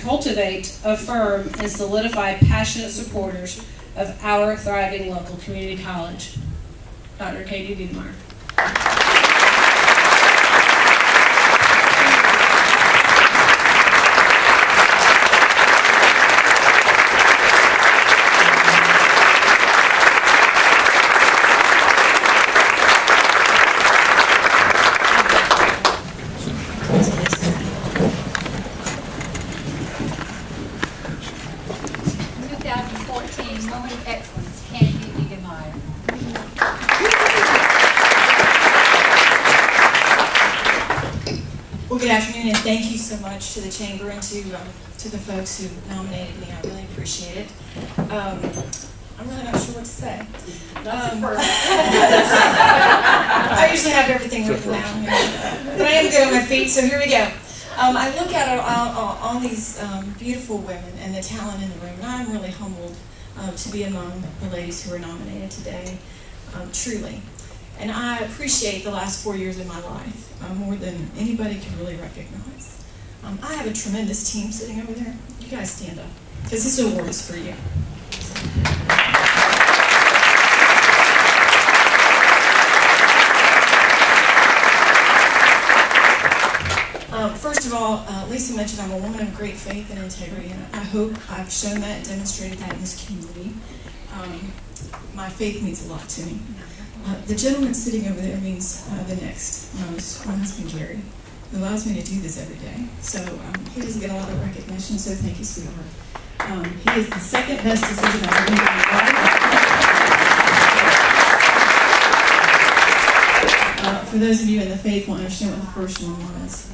cultivate, affirm, and solidify passionate supporters of our thriving local community college. Dr. Candy Diedemeyer. Woman of Excellence, Candy Diedemeyer. Well, good afternoon, and thank you so much to the Chamber and to the folks who nominated me. I really appreciate it. I'm really not sure what to say. I usually have everything written down here, but I am good on my feet, so here we go. I look at all these beautiful women and the talent in the room, and I'm really humbled to be among the ladies who are nominated today, truly. And I appreciate the last 4 years of my life more than anybody can really recognize. I have a tremendous team sitting over there. You guys stand up, because this award is for you. First of all, Lisa mentioned I'm a woman of great faith and integrity, and I hope I've shown that and demonstrated that in this community. My faith means a lot to me. The gentleman sitting over there means the next most. My husband, Gary, who allows me to do this every day. So he doesn't get a lot of recognition, so thank you, sweetheart. He is the second best decision I've ever made in my life. For those of you in the faith will understand what the first one was.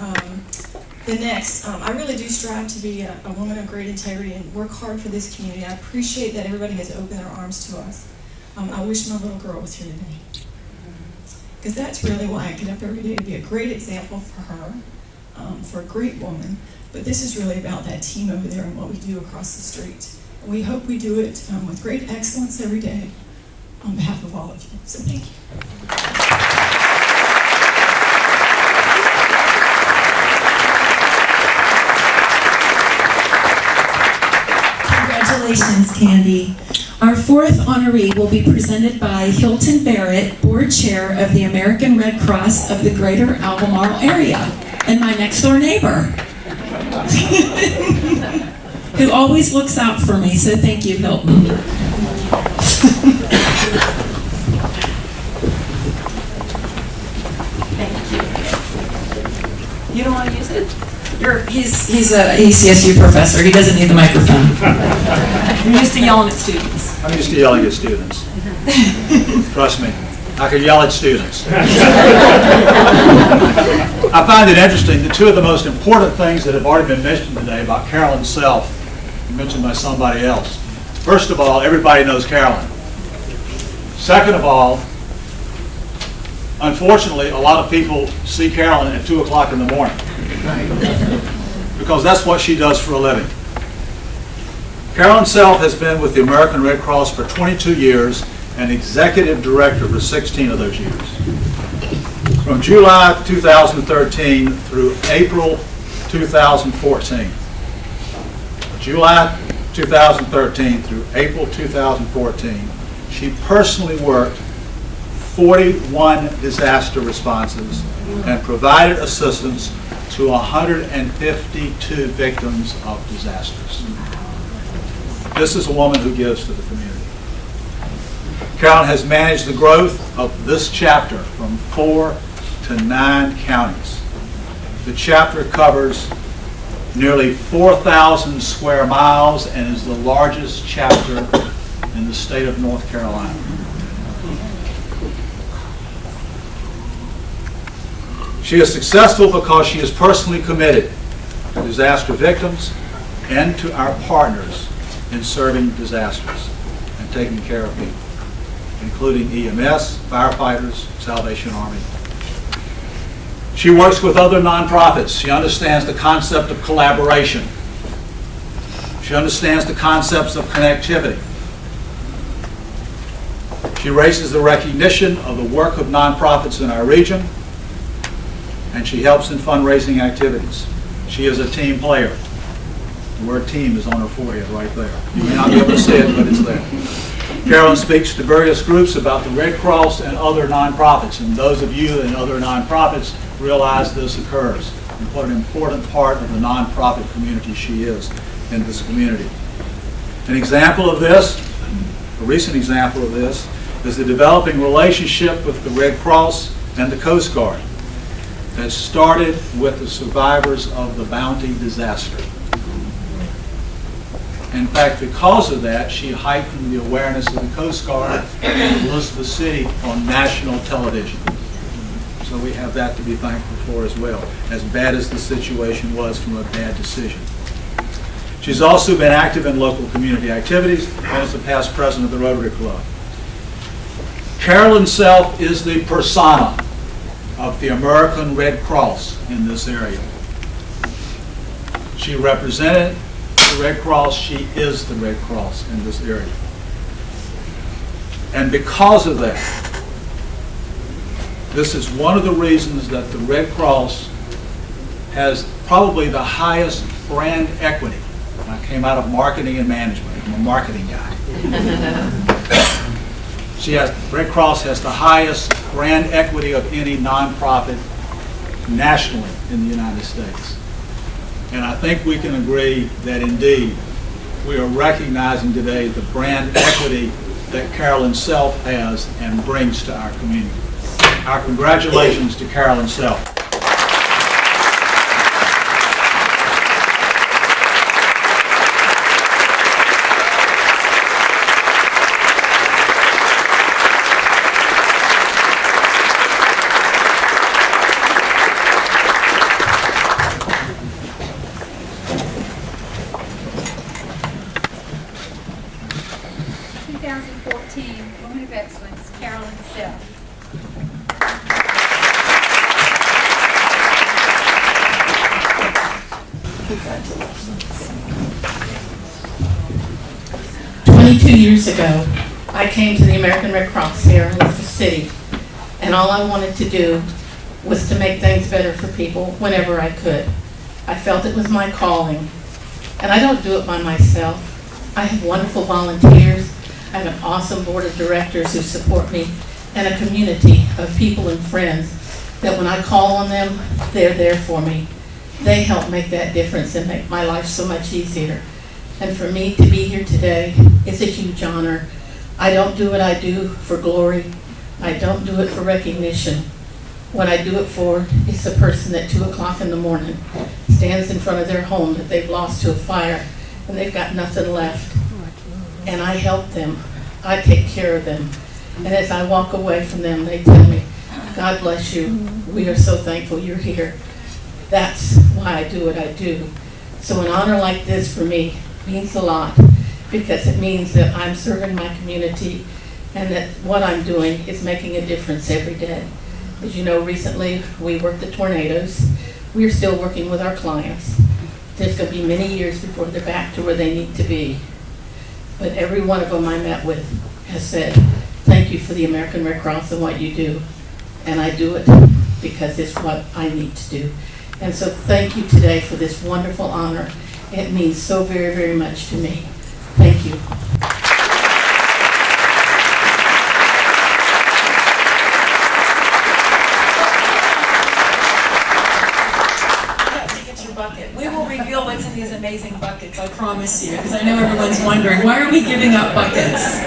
The next, I really do strive to be a woman of great integrity and work hard for this community. I appreciate that everybody has opened their arms to us. I wish my little girl was here today. Because that's really why I get up every day, to be a great example for her, for a great woman. But this is really about that team over there and what we do across the street. We hope we do it with great excellence every day on behalf of all of you. So thank you. Congratulations, Candy. Our fourth honoree will be presented by Hilton Barrett, Board Chair of the American Red Cross of the Greater Albemarle area, and my next door neighbor, who always looks out for me, so thank you, Hilton. Thank you. You don't want to use it? He's a ECSU professor. He doesn't need the microphone. You're used to yelling at students. I'm used to yelling at students. Trust me, I can yell at students. I find it interesting that two of the most important things that have already been mentioned today about Carolyn Self, mentioned by somebody else. First of all, everybody knows Carolyn. Second of all, unfortunately, a lot of people see Carolyn at 2 o'clock in the morning. Because that's what she does for a living. Carolyn Self has been with the American Red Cross for 22 years and executive director for 16 of those years. From July 2013 through April 2014. July 2013 through April 2014, she personally worked 41 disaster responses and provided assistance to 152 victims of disasters. This is a woman who gives to the community. Carolyn has managed the growth of this chapter from 4 to 9 counties. The chapter covers nearly 4,000 square miles and is the largest chapter in the state of North Carolina. She is successful because she is personally committed to disaster victims and to our partners in serving disasters and taking care of people, including EMS, firefighters, Salvation Army. She works with other nonprofits. She understands the concept of collaboration. She understands the concepts of connectivity. She raises the recognition of the work of nonprofits in our region, and she helps in fundraising activities. She is a team player. The word team is on her forehead right there. You may not be able to see it, but it's there. Carolyn speaks to various groups about the Red Cross and other nonprofits, and those of you in other nonprofits realize this occurs and what an important part of the nonprofit community she is in this community. An example of this, a recent example of this, is the developing relationship with the Red Cross and the Coast Guard that started with the survivors of the Bounty disaster. In fact, because of that, she heightened the awareness of the Coast Guard in Elizabeth City on national television. So we have that to be thankful for as well, as bad as the situation was from a bad decision. She's also been active in local community activities and is the past president of the Rotary Club. Carolyn Self is the persona of the American Red Cross in this area. She represented the Red Cross. She is the Red Cross in this area. And because of that, this is one of the reasons that the Red Cross has probably the highest brand equity. I came out of marketing and management. I'm a marketing guy. Red Cross has the highest brand equity of any nonprofit nationally in the United States. And I think we can agree that indeed we are recognizing today the brand equity that Carolyn Self has and brings to our community. Our congratulations to Carolyn Self. Woman of Excellence, Carolyn Self. 22 years ago, I came to the American Red Cross here in Elizabeth City, and all I wanted to do was to make things better for people whenever I could. I felt it was my calling, and I don't do it by myself. I have wonderful volunteers. I have an awesome board of directors who support me, and a community of people and friends that when I call on them, they're there for me. They help make that difference and make my life so much easier. And for me to be here today is a huge honor. I don't do what I do for glory. I don't do it for recognition. What I do it for is the person that 2 o'clock in the morning stands in front of their home that they've lost to a fire and they've got nothing left. And I help them. I take care of them. And as I walk away from them, they tell me, God bless you. We are so thankful you're here. That's why I do what I do. So an honor like this for me means a lot, because it means that I'm serving my community and that what I'm doing is making a difference every day. As you know, recently we worked the tornadoes. We're still working with our clients. There's going to be many years before they're back to where they need to be. But every one of them I met with has said, thank you for the American Red Cross and what you do. And I do it because it's what I need to do. And so thank you today for this wonderful honor. It means so very, very much to me. Thank you. We will reveal what's in these amazing buckets, I promise you, because I know everyone's wondering, why are we giving up buckets?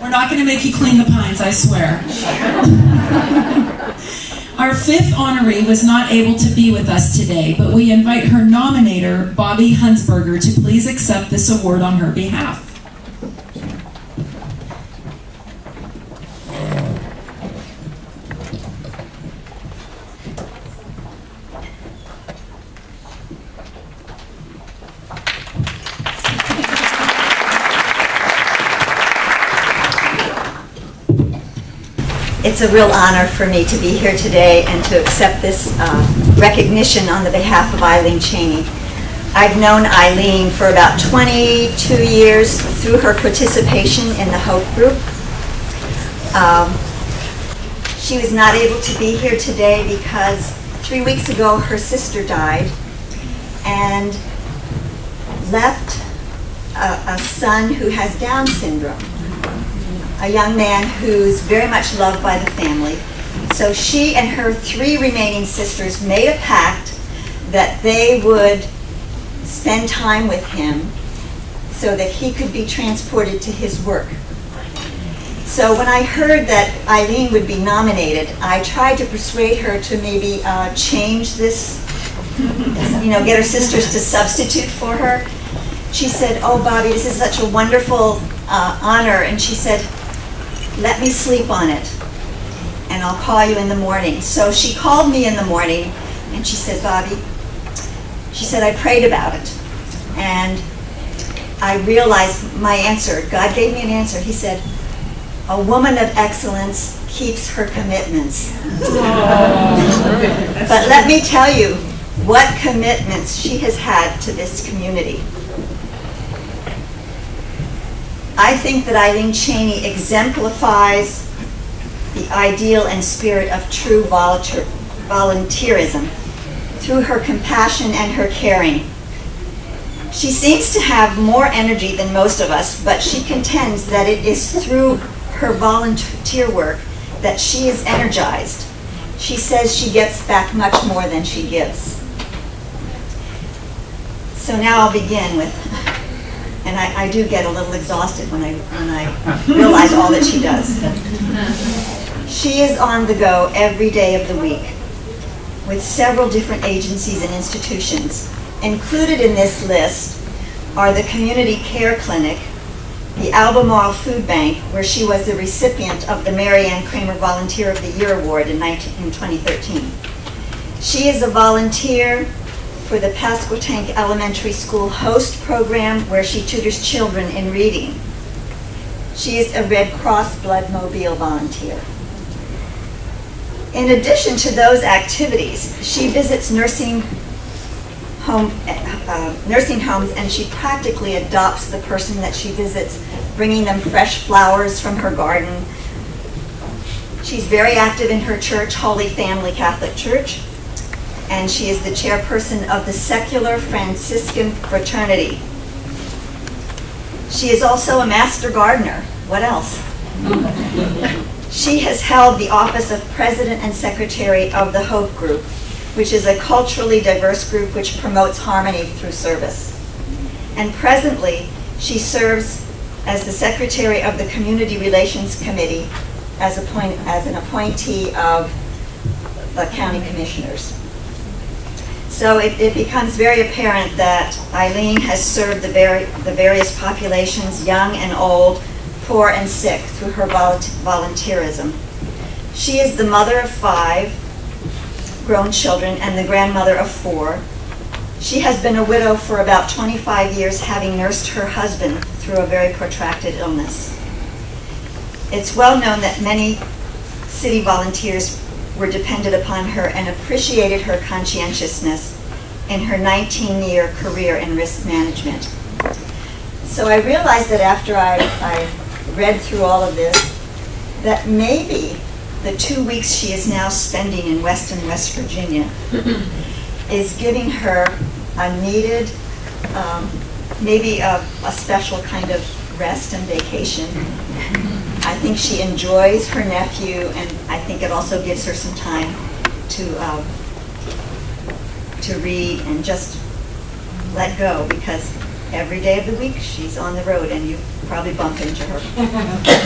We're not going to make you clean the pines, I swear. Our 5th honoree was not able to be with us today, but we invite her nominator, Bobby Hunsberger, to please accept this award on her behalf. It's a real honor for me to be here today and to accept this recognition on the behalf of Eileen Cheney. I've known Eileen for about 22 years through her participation in the Hope Group. She was not able to be here today because 3 weeks ago her sister died and left a son who has Down syndrome. A young man who's very much loved by the family. So she and her 3 remaining sisters made a pact that they would spend time with him so that he could be transported to his work. So when I heard that Eileen would be nominated, I tried to persuade her to maybe change this, get her sisters to substitute for her. She said, oh, Bobby, this is such a wonderful honor. And she said, let me sleep on it, and I'll call you in the morning. So she called me in the morning, and she said, Bobby, she said, I prayed about it, and I realized my answer. God gave me an answer. He said, a woman of excellence keeps her commitments. But let me tell you what commitments she has had to this community. I think that Eileen Cheney exemplifies the ideal and spirit of true volunteerism through her compassion and her caring. She seems to have more energy than most of us, but she contends that it is through her volunteer work that she is energized. She says she gets back much more than she gives. So now I'll begin with, and I do get a little exhausted when I realize all that she does. She is on the go every day of the week with several different agencies and institutions. Included in this list are the Community Care Clinic, the Albemarle Food Bank, where she was the recipient of the Mary Ann Kramer Volunteer of the Year Award in 2013. She is a volunteer for the Pasquotank Elementary School Host Program, where she tutors children in reading. She is a Red Cross Blood Mobile volunteer. In addition to those activities, she visits nursing homes, and she practically adopts the person that she visits, bringing them fresh flowers from her garden. She's very active in her church, Holy Family Catholic Church, and she is the chairperson of the Secular Franciscan Fraternity. She is also a master gardener. What else? She has held the office of President and Secretary of the Hope Group, which is a culturally diverse group which promotes harmony through service. And presently, she serves as the Secretary of the Community Relations Committee as an appointee of the County Commissioners. So it becomes very apparent that Eileen has served the various populations, young and old, poor and sick, through her volunteerism. She is the mother of 5 grown children and the grandmother of 4. She has been a widow for about 25 years, having nursed her husband through a very protracted illness. It's well known that many city volunteers were dependent upon her and appreciated her conscientiousness in her 19-year career in risk management. So I realized that after I read through all of this, that maybe the 2 weeks she is now spending in Weston, West Virginia, is giving her a needed, maybe a special kind of rest and vacation. I think she enjoys her nephew, and I think it also gives her some time to read and just let go, because every day of the week she's on the road and you probably bump into her.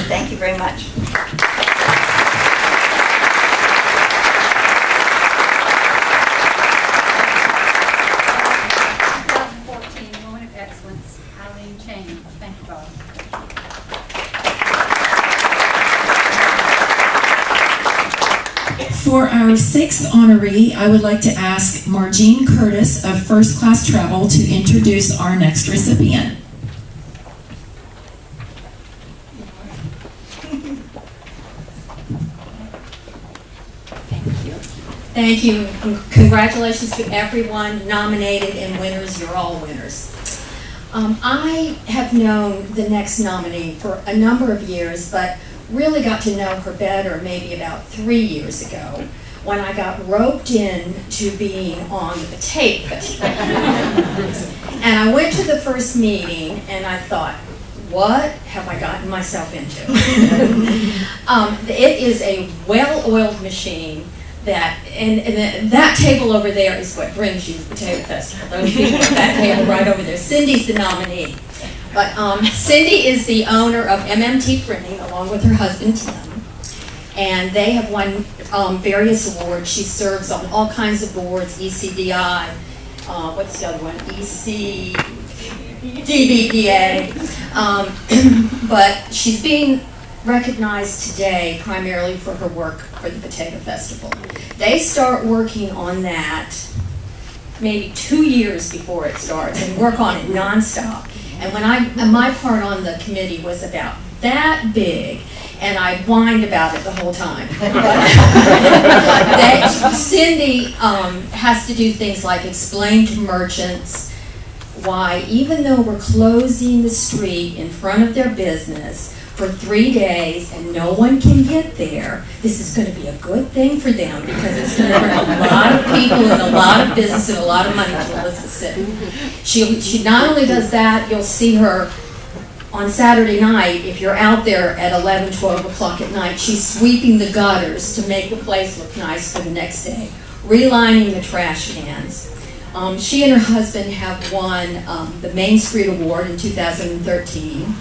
Thank you very much. 2014 Woman of Excellence, Eileen Cheney. Thank you, Bob. For our 6th honoree, I would like to ask Margene Curtis of First Class Travel to introduce our next recipient. Thank you. Congratulations to everyone nominated and winners. You're all winners. I have known the next nominee for a number of years, but really got to know her better maybe about 3 years ago when I got roped in to being on the Potato Festival. And I went to the first meeting and I thought, what have I gotten myself into? It is a well-oiled machine and that table over there is what brings you the Potato Festival. Those people at that table right over there. Cindy's the nominee. But Cindy is the owner of MMT Printing along with her husband Tim. And they have won various awards. She serves on all kinds of boards, ECDI, what's the other one? DBPA. But she's being recognized today primarily for her work for the Potato Festival. They start working on that maybe 2 years before it starts and work on it nonstop. And when my part on the committee was about that big, and I whined about it the whole time. Cindy has to do things like explain to merchants why, even though we're closing the street in front of their business for 3 days and no one can get there, this is going to be a good thing for them because it's going to bring a lot of people and a lot of business and a lot of money to Elizabeth City. She not only does that, you'll see her on Saturday night, if you're out there at 11, 12 o'clock at night, she's sweeping the gutters to make the place look nice for the next day, relining the trash cans. She and her husband have won the Main Street Award in 2013.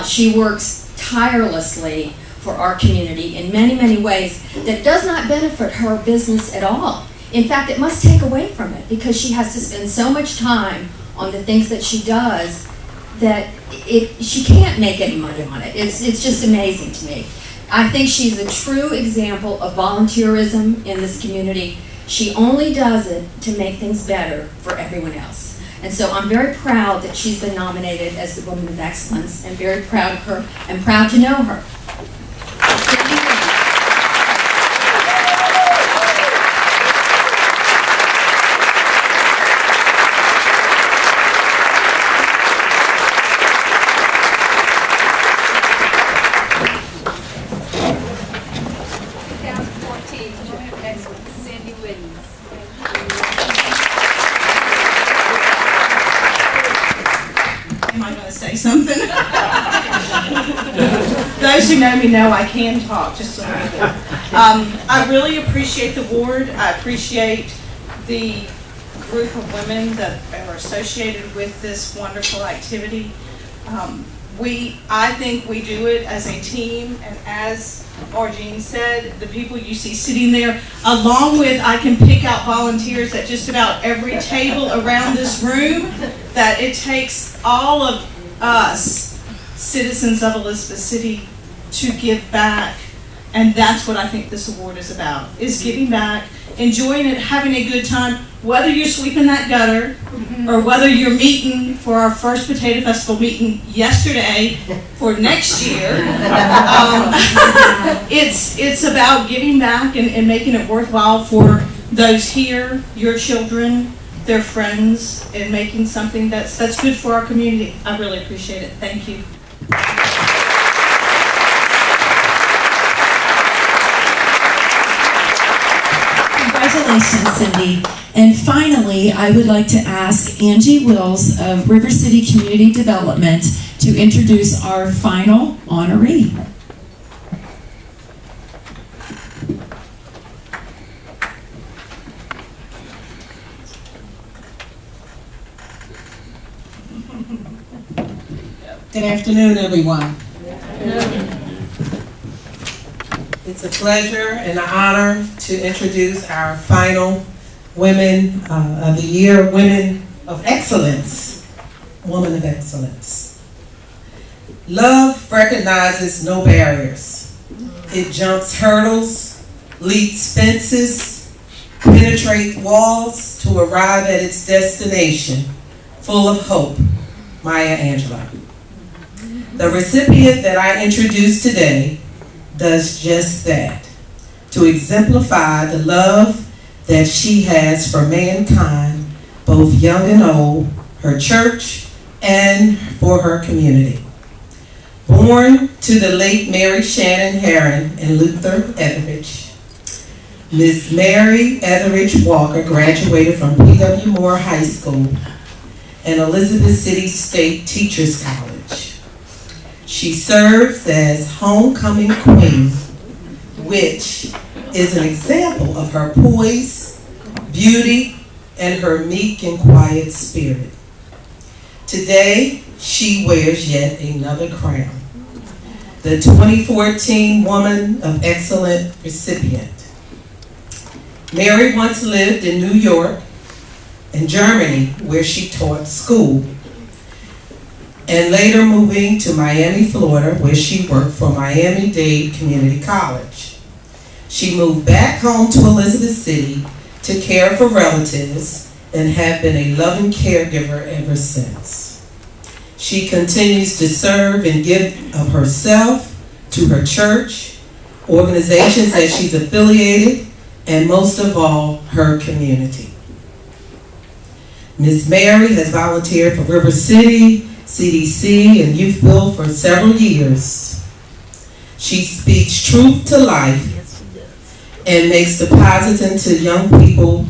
She works tirelessly for our community in many, many ways that does not benefit her business at all. In fact, it must take away from it because she has to spend so much time on the things that she does that she can't make any money on it. It's just amazing to me. I think she's a true example of volunteerism in this community. She only does it to make things better for everyone else. And so I'm very proud that she's been nominated as the Woman of Excellence, and very proud of her and proud to know her. Something. Those who know me know I can talk just a little bit. I really appreciate the award. I appreciate the group of women that are associated with this wonderful activity. I think we do it as a team, and as Arjean said, the people you see sitting there, along with, I can pick out volunteers at just about every table around this room, that it takes all of us, citizens of Elizabeth City, to give back. And that's what I think this award is about, is giving back, enjoying it, having a good time, whether you're sweeping that gutter or whether you're meeting for our first Potato Festival meeting yesterday for next year. It's about giving back and making it worthwhile for those here, your children, their friends, and making something that's good for our community. I really appreciate it. Thank you. Congratulations, Cindy. And finally, I would like to ask Angie Wills of River City Community Development to introduce our final honoree. Good afternoon, everyone. It's a pleasure and an honor to introduce our final Women of the Year, Women of Excellence, Woman of Excellence. Love recognizes no barriers. It jumps hurdles, leaps fences, penetrates walls to arrive at its destination, full of hope. Maya Angelou. The recipient that I introduced today does just that, to exemplify the love that she has for mankind, both young and old, her church, and for her community. Born to the late Mary Shannon Herron and Luther Etheridge, Miss Mary Etheridge Walker graduated from P.W. Moore High School and Elizabeth City State Teachers College. She serves as homecoming queen, which is an example of her poise, beauty, and her meek and quiet spirit. Today, she wears yet another crown, the 2014 Woman of Excellence recipient. Mary once lived in New York and Germany, where she taught school, and later moving to Miami, Florida, where she worked for Miami-Dade Community College. She moved back home to Elizabeth City to care for relatives and have been a loving caregiver ever since. She continues to serve and give of herself to her church, organizations that she's affiliated, and most of all, her community. Ms. Mary has volunteered for River City, CDC, and Youth Build for several years. She speaks truth to life and makes deposits into young people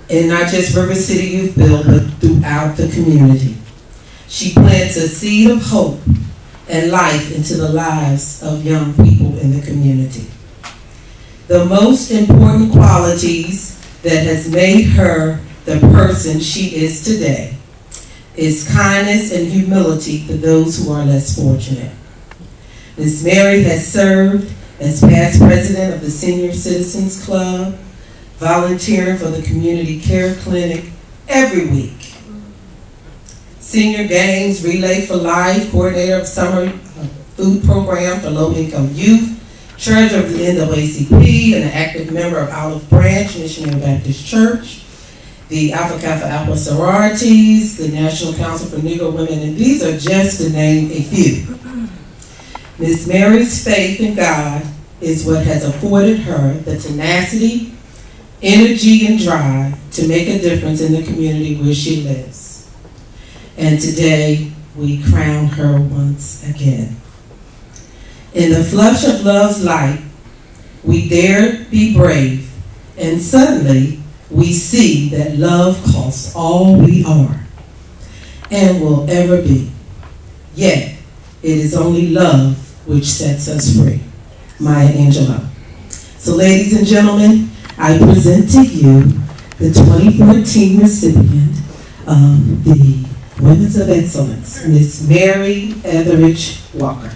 in not just River City Youth Build, but throughout the community. She plants a seed of hope and life into the lives of young people in the community. The most important qualities that has made her the person she is today is kindness and humility to those who are less fortunate. Ms. Mary has served as past president of the Senior Citizens Club, volunteering for the Community Care Clinic every week. Senior Games Relay for Life, coordinator of summer food program for low-income youth, treasurer of the NAACP, and an active member of Olive Branch Missionary Baptist Church, the Alpha Kappa Alpha sororities, the National Council for Negro Women, and these are just to name a few. Ms. Mary's faith in God is what has afforded her the tenacity, energy, and drive to make a difference in the community where she lives. And today, we crown her once again. In the flush of love's light, we dare be brave, and suddenly we see that love costs all we are and will ever be. Yet, it is only love which sets us free. Maya Angelou. So ladies and gentlemen, I present to you the 2014 recipient of the Women's of Excellence, Ms. Mary Etheridge Walker.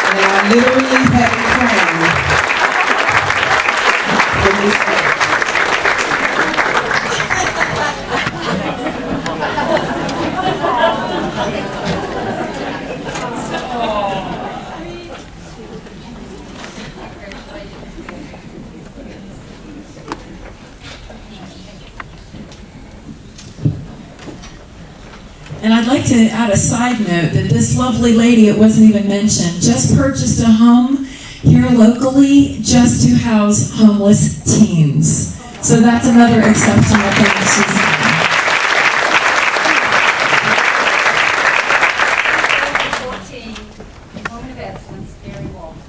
And I literally have a crown for this day. And I'd like to add a side note that this lovely lady, it wasn't even mentioned, just purchased a home here locally just to house homeless teens. So that's another exceptional thing she's done. Woman of Excellence, Mary Walker.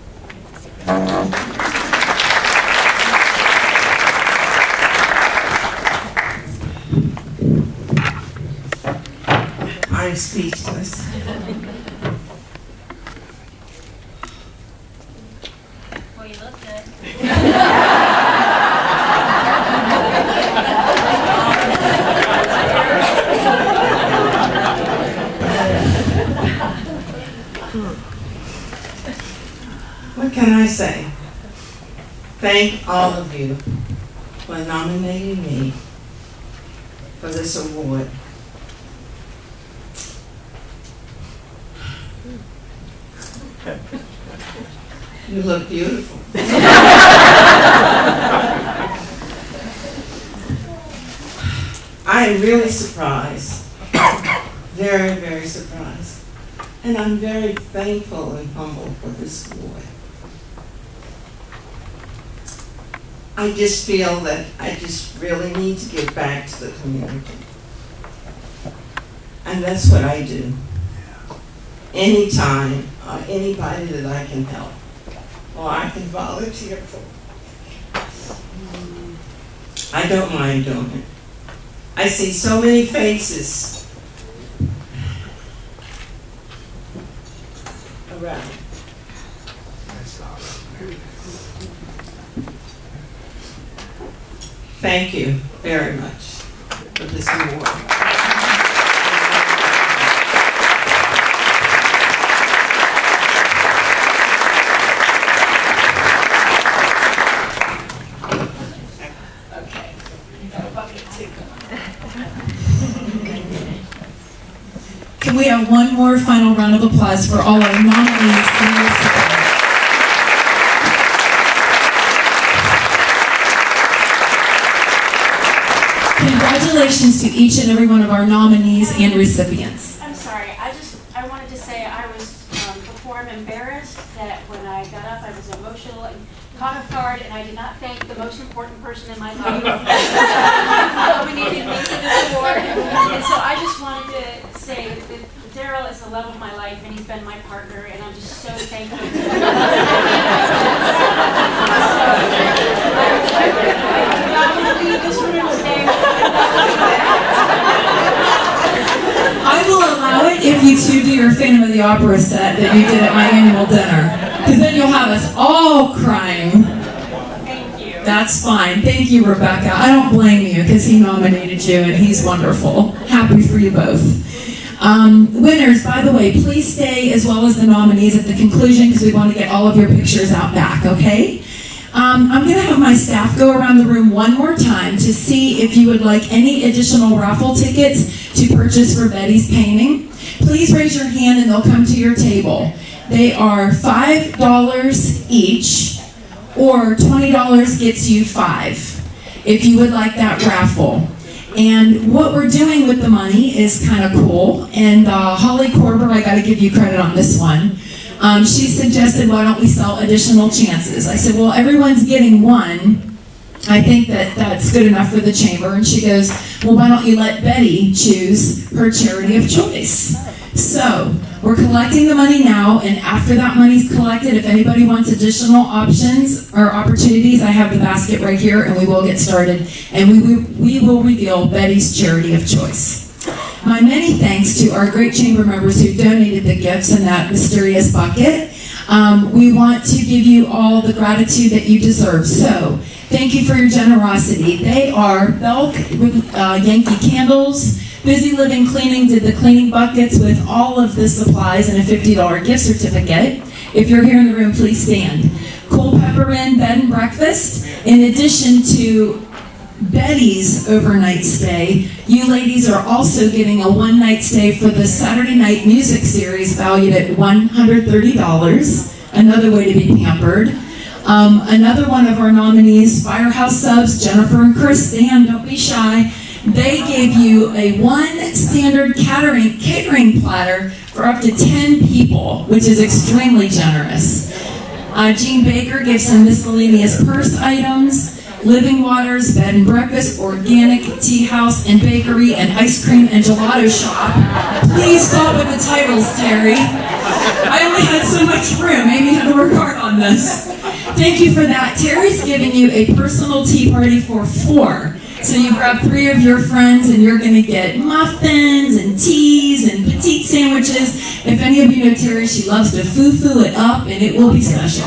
I'm speechless. Well, you look good. What can I say? Thank all of you for nominating me for this award. You look beautiful. I am really surprised. Very, very surprised. And I'm very thankful and humble for this award. I just feel that I just really need to give back to the community. And that's what I do. Anytime, anybody that I can help, or I can volunteer for, I don't mind doing it. I see so many faces around. Thank you very much for this award. Can we have one more final round of applause for all our nominees and recipients? Congratulations to each and every one of our nominees and recipients. I'm sorry, I wanted to say before I'm embarrassed that when I got up I was emotional and caught off guard, and I did not thank the most important person in my life nominated me for this award. And so I just wanted to say that Daryl is the love of my life, and he's been my partner, and I'm just so thankful. I will allow it if you two do your Phantom of the Opera set that you did at my annual dinner. Because then you'll have us all crying. Thank you. That's fine. Thank you, Rebecca. I don't blame you because he nominated you and he's wonderful. Happy for you both. Winners, by the way, please stay as well as the nominees at the conclusion because we want to get all of your pictures out back, okay? I'm going to have my staff go around the room one more time to see if you would like any additional raffle tickets to purchase for Betty's painting. Please raise your hand and they'll come to your table. They are $5 each, or $20 gets you 5 if you would like that raffle. And what we're doing with the money is kind of cool. And Holly Korber, I got to give you credit on this one. She suggested, why don't we sell additional chances? I said, well, everyone's getting one. I think that's good enough for the chamber. And she goes, well, why don't you let Betty choose her charity of choice? So we're collecting the money now, and after that money's collected, if anybody wants additional options or opportunities, I have the basket right here, and we will get started, and we will reveal Betty's charity of choice. My many thanks to our great chamber members who donated the gifts in that mysterious bucket. We want to give you all the gratitude that you deserve. So, thank you for your generosity. They are Belk with Yankee Candles. Busy Living Cleaning did the cleaning buckets with all of the supplies and a $50 gift certificate. If you're here in the room, please stand. Culpeper Inn Bed and Breakfast. In addition to Betty's overnight stay, you ladies are also getting a one-night stay for the Saturday night music series valued at $130. Another way to be pampered. Another one of our nominees, Firehouse Subs, Jennifer and Chris, stand, don't be shy. They gave you a one standard catering platter for up to 10 people, which is extremely generous. Jean Baker gave some miscellaneous purse items. Living Waters, Bed and Breakfast, Organic, Tea House, and Bakery, and Ice Cream and Gelato Shop. Please stop with the titles, Terry. I only had so much room. Amy had to work hard on this. Thank you for that. Terry's giving you a personal tea party for 4. So you grab 3 of your friends and you're going to get muffins and teas and petite sandwiches. If any of you know Terry, she loves to foo-foo it up and it will be special.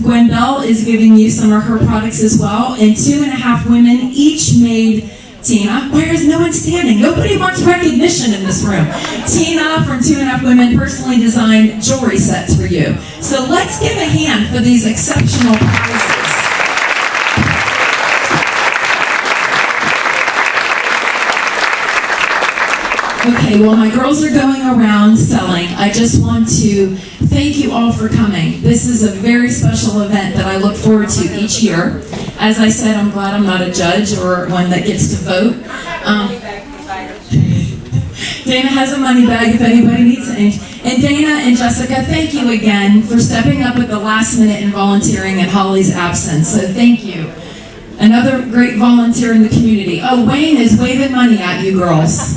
Gwendell is giving you some of her products as well. And 2.5 women each made Tina. Why is no one standing? Nobody wants recognition in this room. Tina from 2.5 Women personally designed jewelry sets for you. So let's give a hand for these exceptional prizes. Okay, well, my girls are going around selling. I just want to thank you all for coming. This is a very special event that I look forward to each year. As I said, I'm glad I'm not a judge or one that gets to vote. Dana has a money bag if anybody needs it. And Dana and Jessica, thank you again for stepping up at the last minute and volunteering in Holly's absence. So thank you. Another great volunteer in the community. Oh, Wayne is waving money at you girls.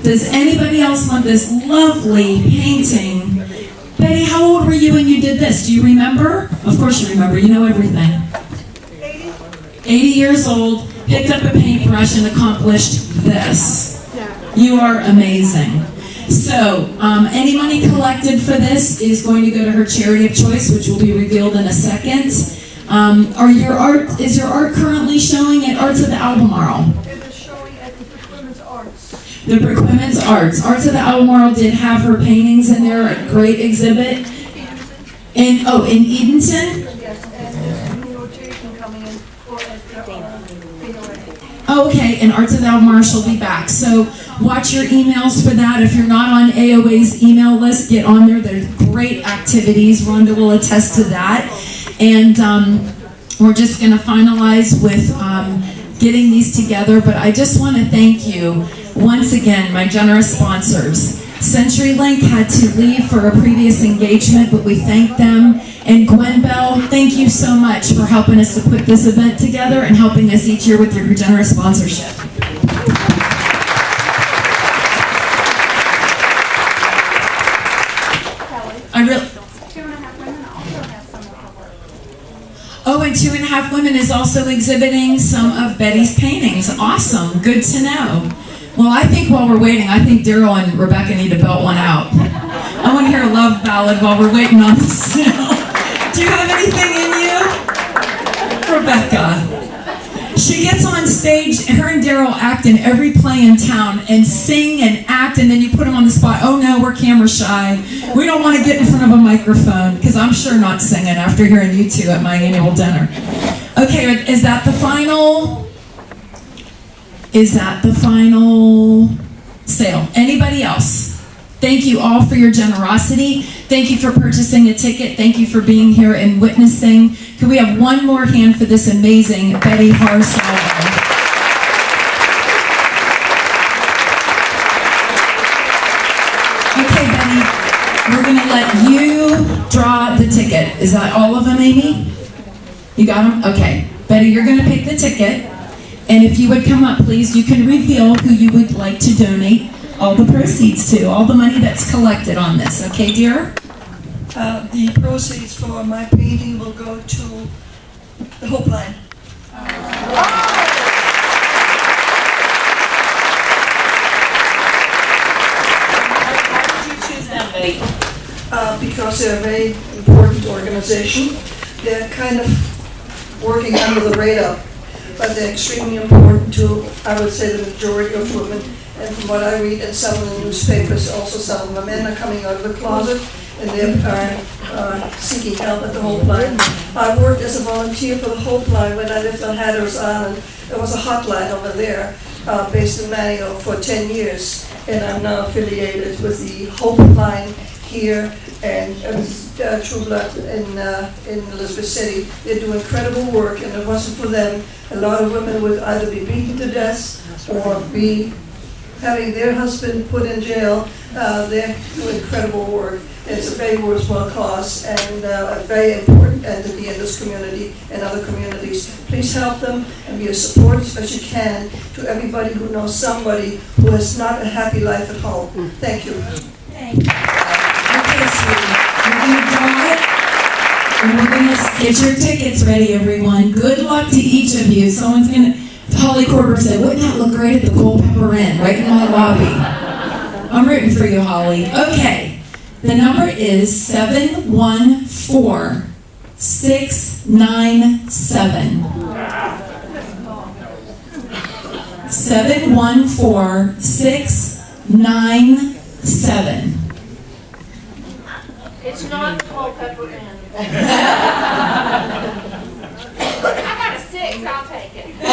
Does anybody else want this lovely painting? Betty, how old were you when you did this? Do you remember? Of course you remember. You know everything. 80 years old, picked up a paintbrush and accomplished this. You are amazing. So, any money collected for this is going to go to her charity of choice, which will be revealed in a second. Is your art currently showing at Arts of the Albemarle? It is showing at the Women's Arts. The Women's Arts. Arts of the Albemarle did have her paintings in there, a great exhibit. In Edenton? Yes, and there's a new rotation coming in for Oh, okay, and Arts of the Albemarle will be back. So watch your emails for that. If you're not on AOA's email list, get on there. There's great activities. Rhonda will attest to that. And we're just going to finalize with getting these together. But I just want to thank you once again, my generous sponsors. CenturyLink had to leave for a previous engagement, but we thank them. And Gwen Bell, thank you so much for helping us to put this event together and helping us each year with your generous sponsorship. Oh, and 2.5 Women is also exhibiting some of Betty's paintings. Awesome, good to know. Well, I think while we're waiting, I think Daryl and Rebecca need to belt one out. I want to hear a love ballad while we're waiting on the sale. Do you have anything in you? Rebecca. She gets on stage, her and Daryl act in every play in town and sing and act, and then you put them on the spot. Oh no, we're camera shy. We don't want to get in front of a microphone, because I'm sure not singing after hearing you two at my annual dinner. Okay, is that the final? Is that the final sale? Anybody else? Thank you all for your generosity. Thank you for purchasing a ticket. Thank you for being here and witnessing. Can we have one more hand for this amazing Betty Harsalvo? Okay, Betty, we're going to let you draw the ticket. Is that all of them, Amy? You got them? Okay. Betty, you're going to pick the ticket. And if you would come up, please, you can reveal who you would like to donate all the proceeds to, all the money that's collected on this. Okay, dear? The proceeds for my painting will go to the Hope Line. Why did you choose them, Betty? Because they're a very important organization. They're kind of working under the radar, but they're extremely important to, I would say, the majority of women. And from what I read in some of the newspapers, also some of the men are coming out of the closet and they're seeking help at the Hope Line. I worked as a volunteer for the Hope Line when I lived on Hatteras Island. There was a hotline over there based in Manio for 10 years, and I'm now affiliated with the Hope Line here and True Blood in Elizabeth City. They do incredible work, and if it wasn't for them, a lot of women would either be beaten to death or be having their husband put in jail. They do incredible work. It's a very worthwhile cause and a very important entity in this community and other communities. Please help them and be as supportive as you can to everybody who knows somebody who has not a happy life at home. Thank you. Thank you. Okay, sweetie. We're going to draw it, and we're going to get your tickets ready, everyone. Good luck to each of you. Someone's going to... Holly Corber said, wouldn't that look great at the Culpeper Inn, right in my lobby? I'm rooting for you, Holly. Okay, the number is 714-697. 714-697. It's not the Culpeper Inn. I got a 6, I'll take it. I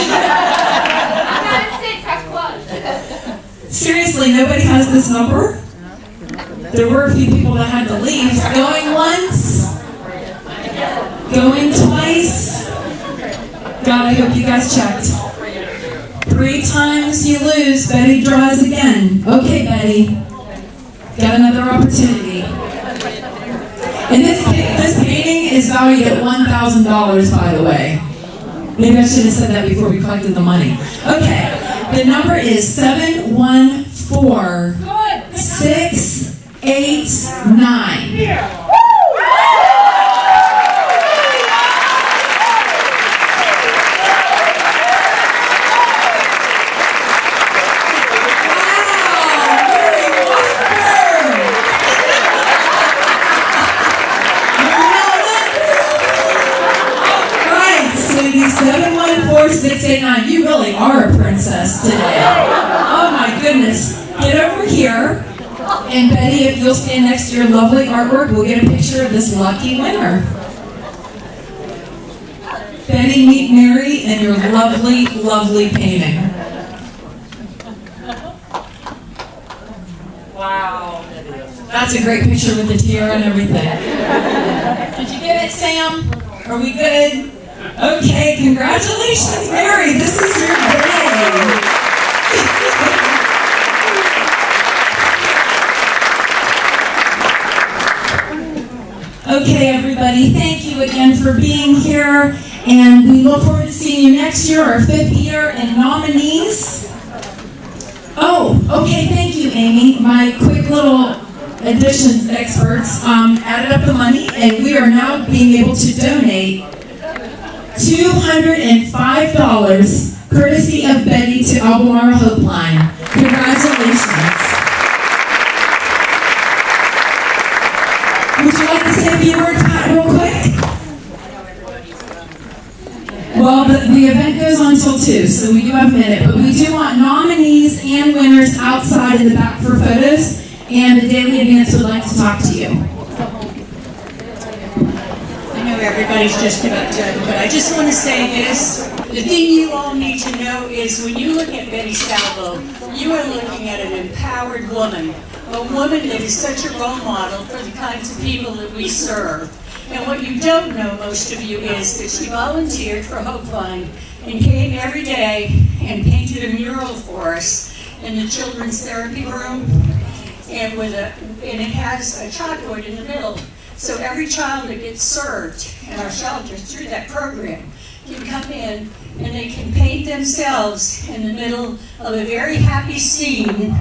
got a 6, that's close. Seriously, nobody has this number? There were a few people that had to leave. Going once? Going twice? God, I hope you guys checked. 3 times you lose, Betty draws again. Okay, Betty. Got another opportunity. And this painting is valued at $1,000, by the way. Maybe I should have said that before we collected the money. Okay, the number is 714-689. You really are a princess today. Oh my goodness. Get over here. And Betty, if you'll stand next to your lovely artwork, we'll get a picture of this lucky winner. Betty, meet Mary and your lovely, lovely painting. Wow. That's a great picture with the tiara and everything. Did you get it, Sam? Are we good? Okay, congratulations, Mary. This is your day. Okay, everybody, thank you again for being here, and we look forward to seeing you next year, our 5th year, and nominees. Oh, okay, thank you, Amy. My quick little additions experts added up the money, and we are now being able to donate $205, courtesy of Betty, to Albemarle Hope Line. Congratulations. Would you like to say a few words about it real quick? Well, the event goes on until 2, so we do have a minute, but we do want nominees and winners outside in the back for photos, and the Daily Advance would like to talk to you. I know everybody's just about done, but I just want to say this. The thing you all need to know is when you look at Betty Salvo, you are looking at an empowered woman, a woman that is such a role model for the kinds of people that we serve. And what you don't know, most of you, is that she volunteered for Hopeline and came every day and painted a mural for us in the children's therapy room, and it has a chalkboard in the middle. So every child that gets served in our shelter through that program can come in and they can paint themselves in the middle of a very happy scene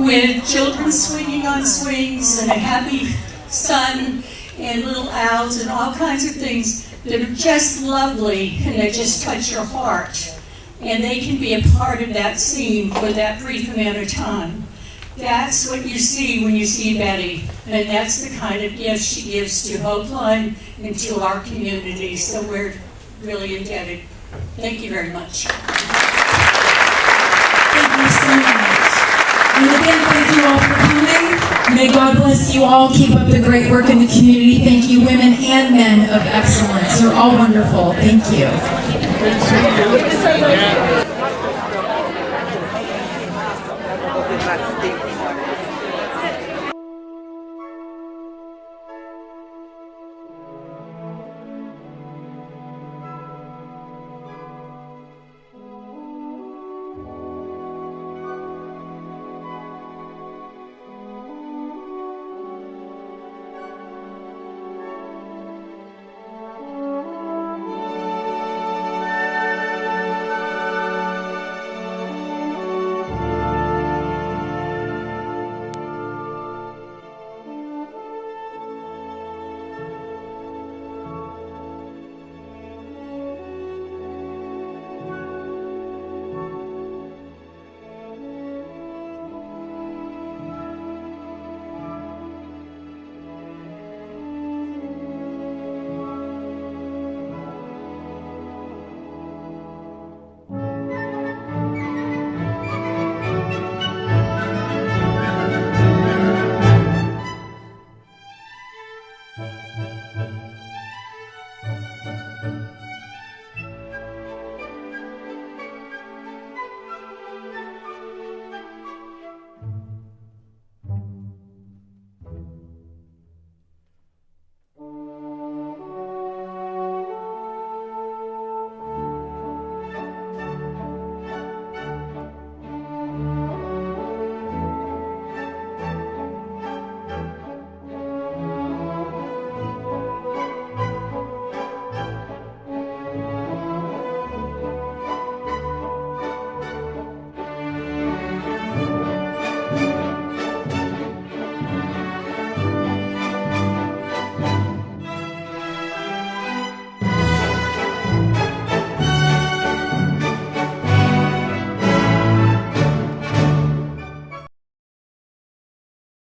with children swinging on swings and a happy sun and little owls and all kinds of things that are just lovely, and they just touch your heart. And they can be a part of that scene for that brief amount of time. That's what you see when you see Betty, and that's the kind of gift she gives to Hopeline and to our community, so we're really indebted. Thank you very much. Thank you so much. And again, thank you all for coming. May God bless you all. Keep up the great work in the community. Thank you, women and men of excellence. You're all wonderful. Thank you.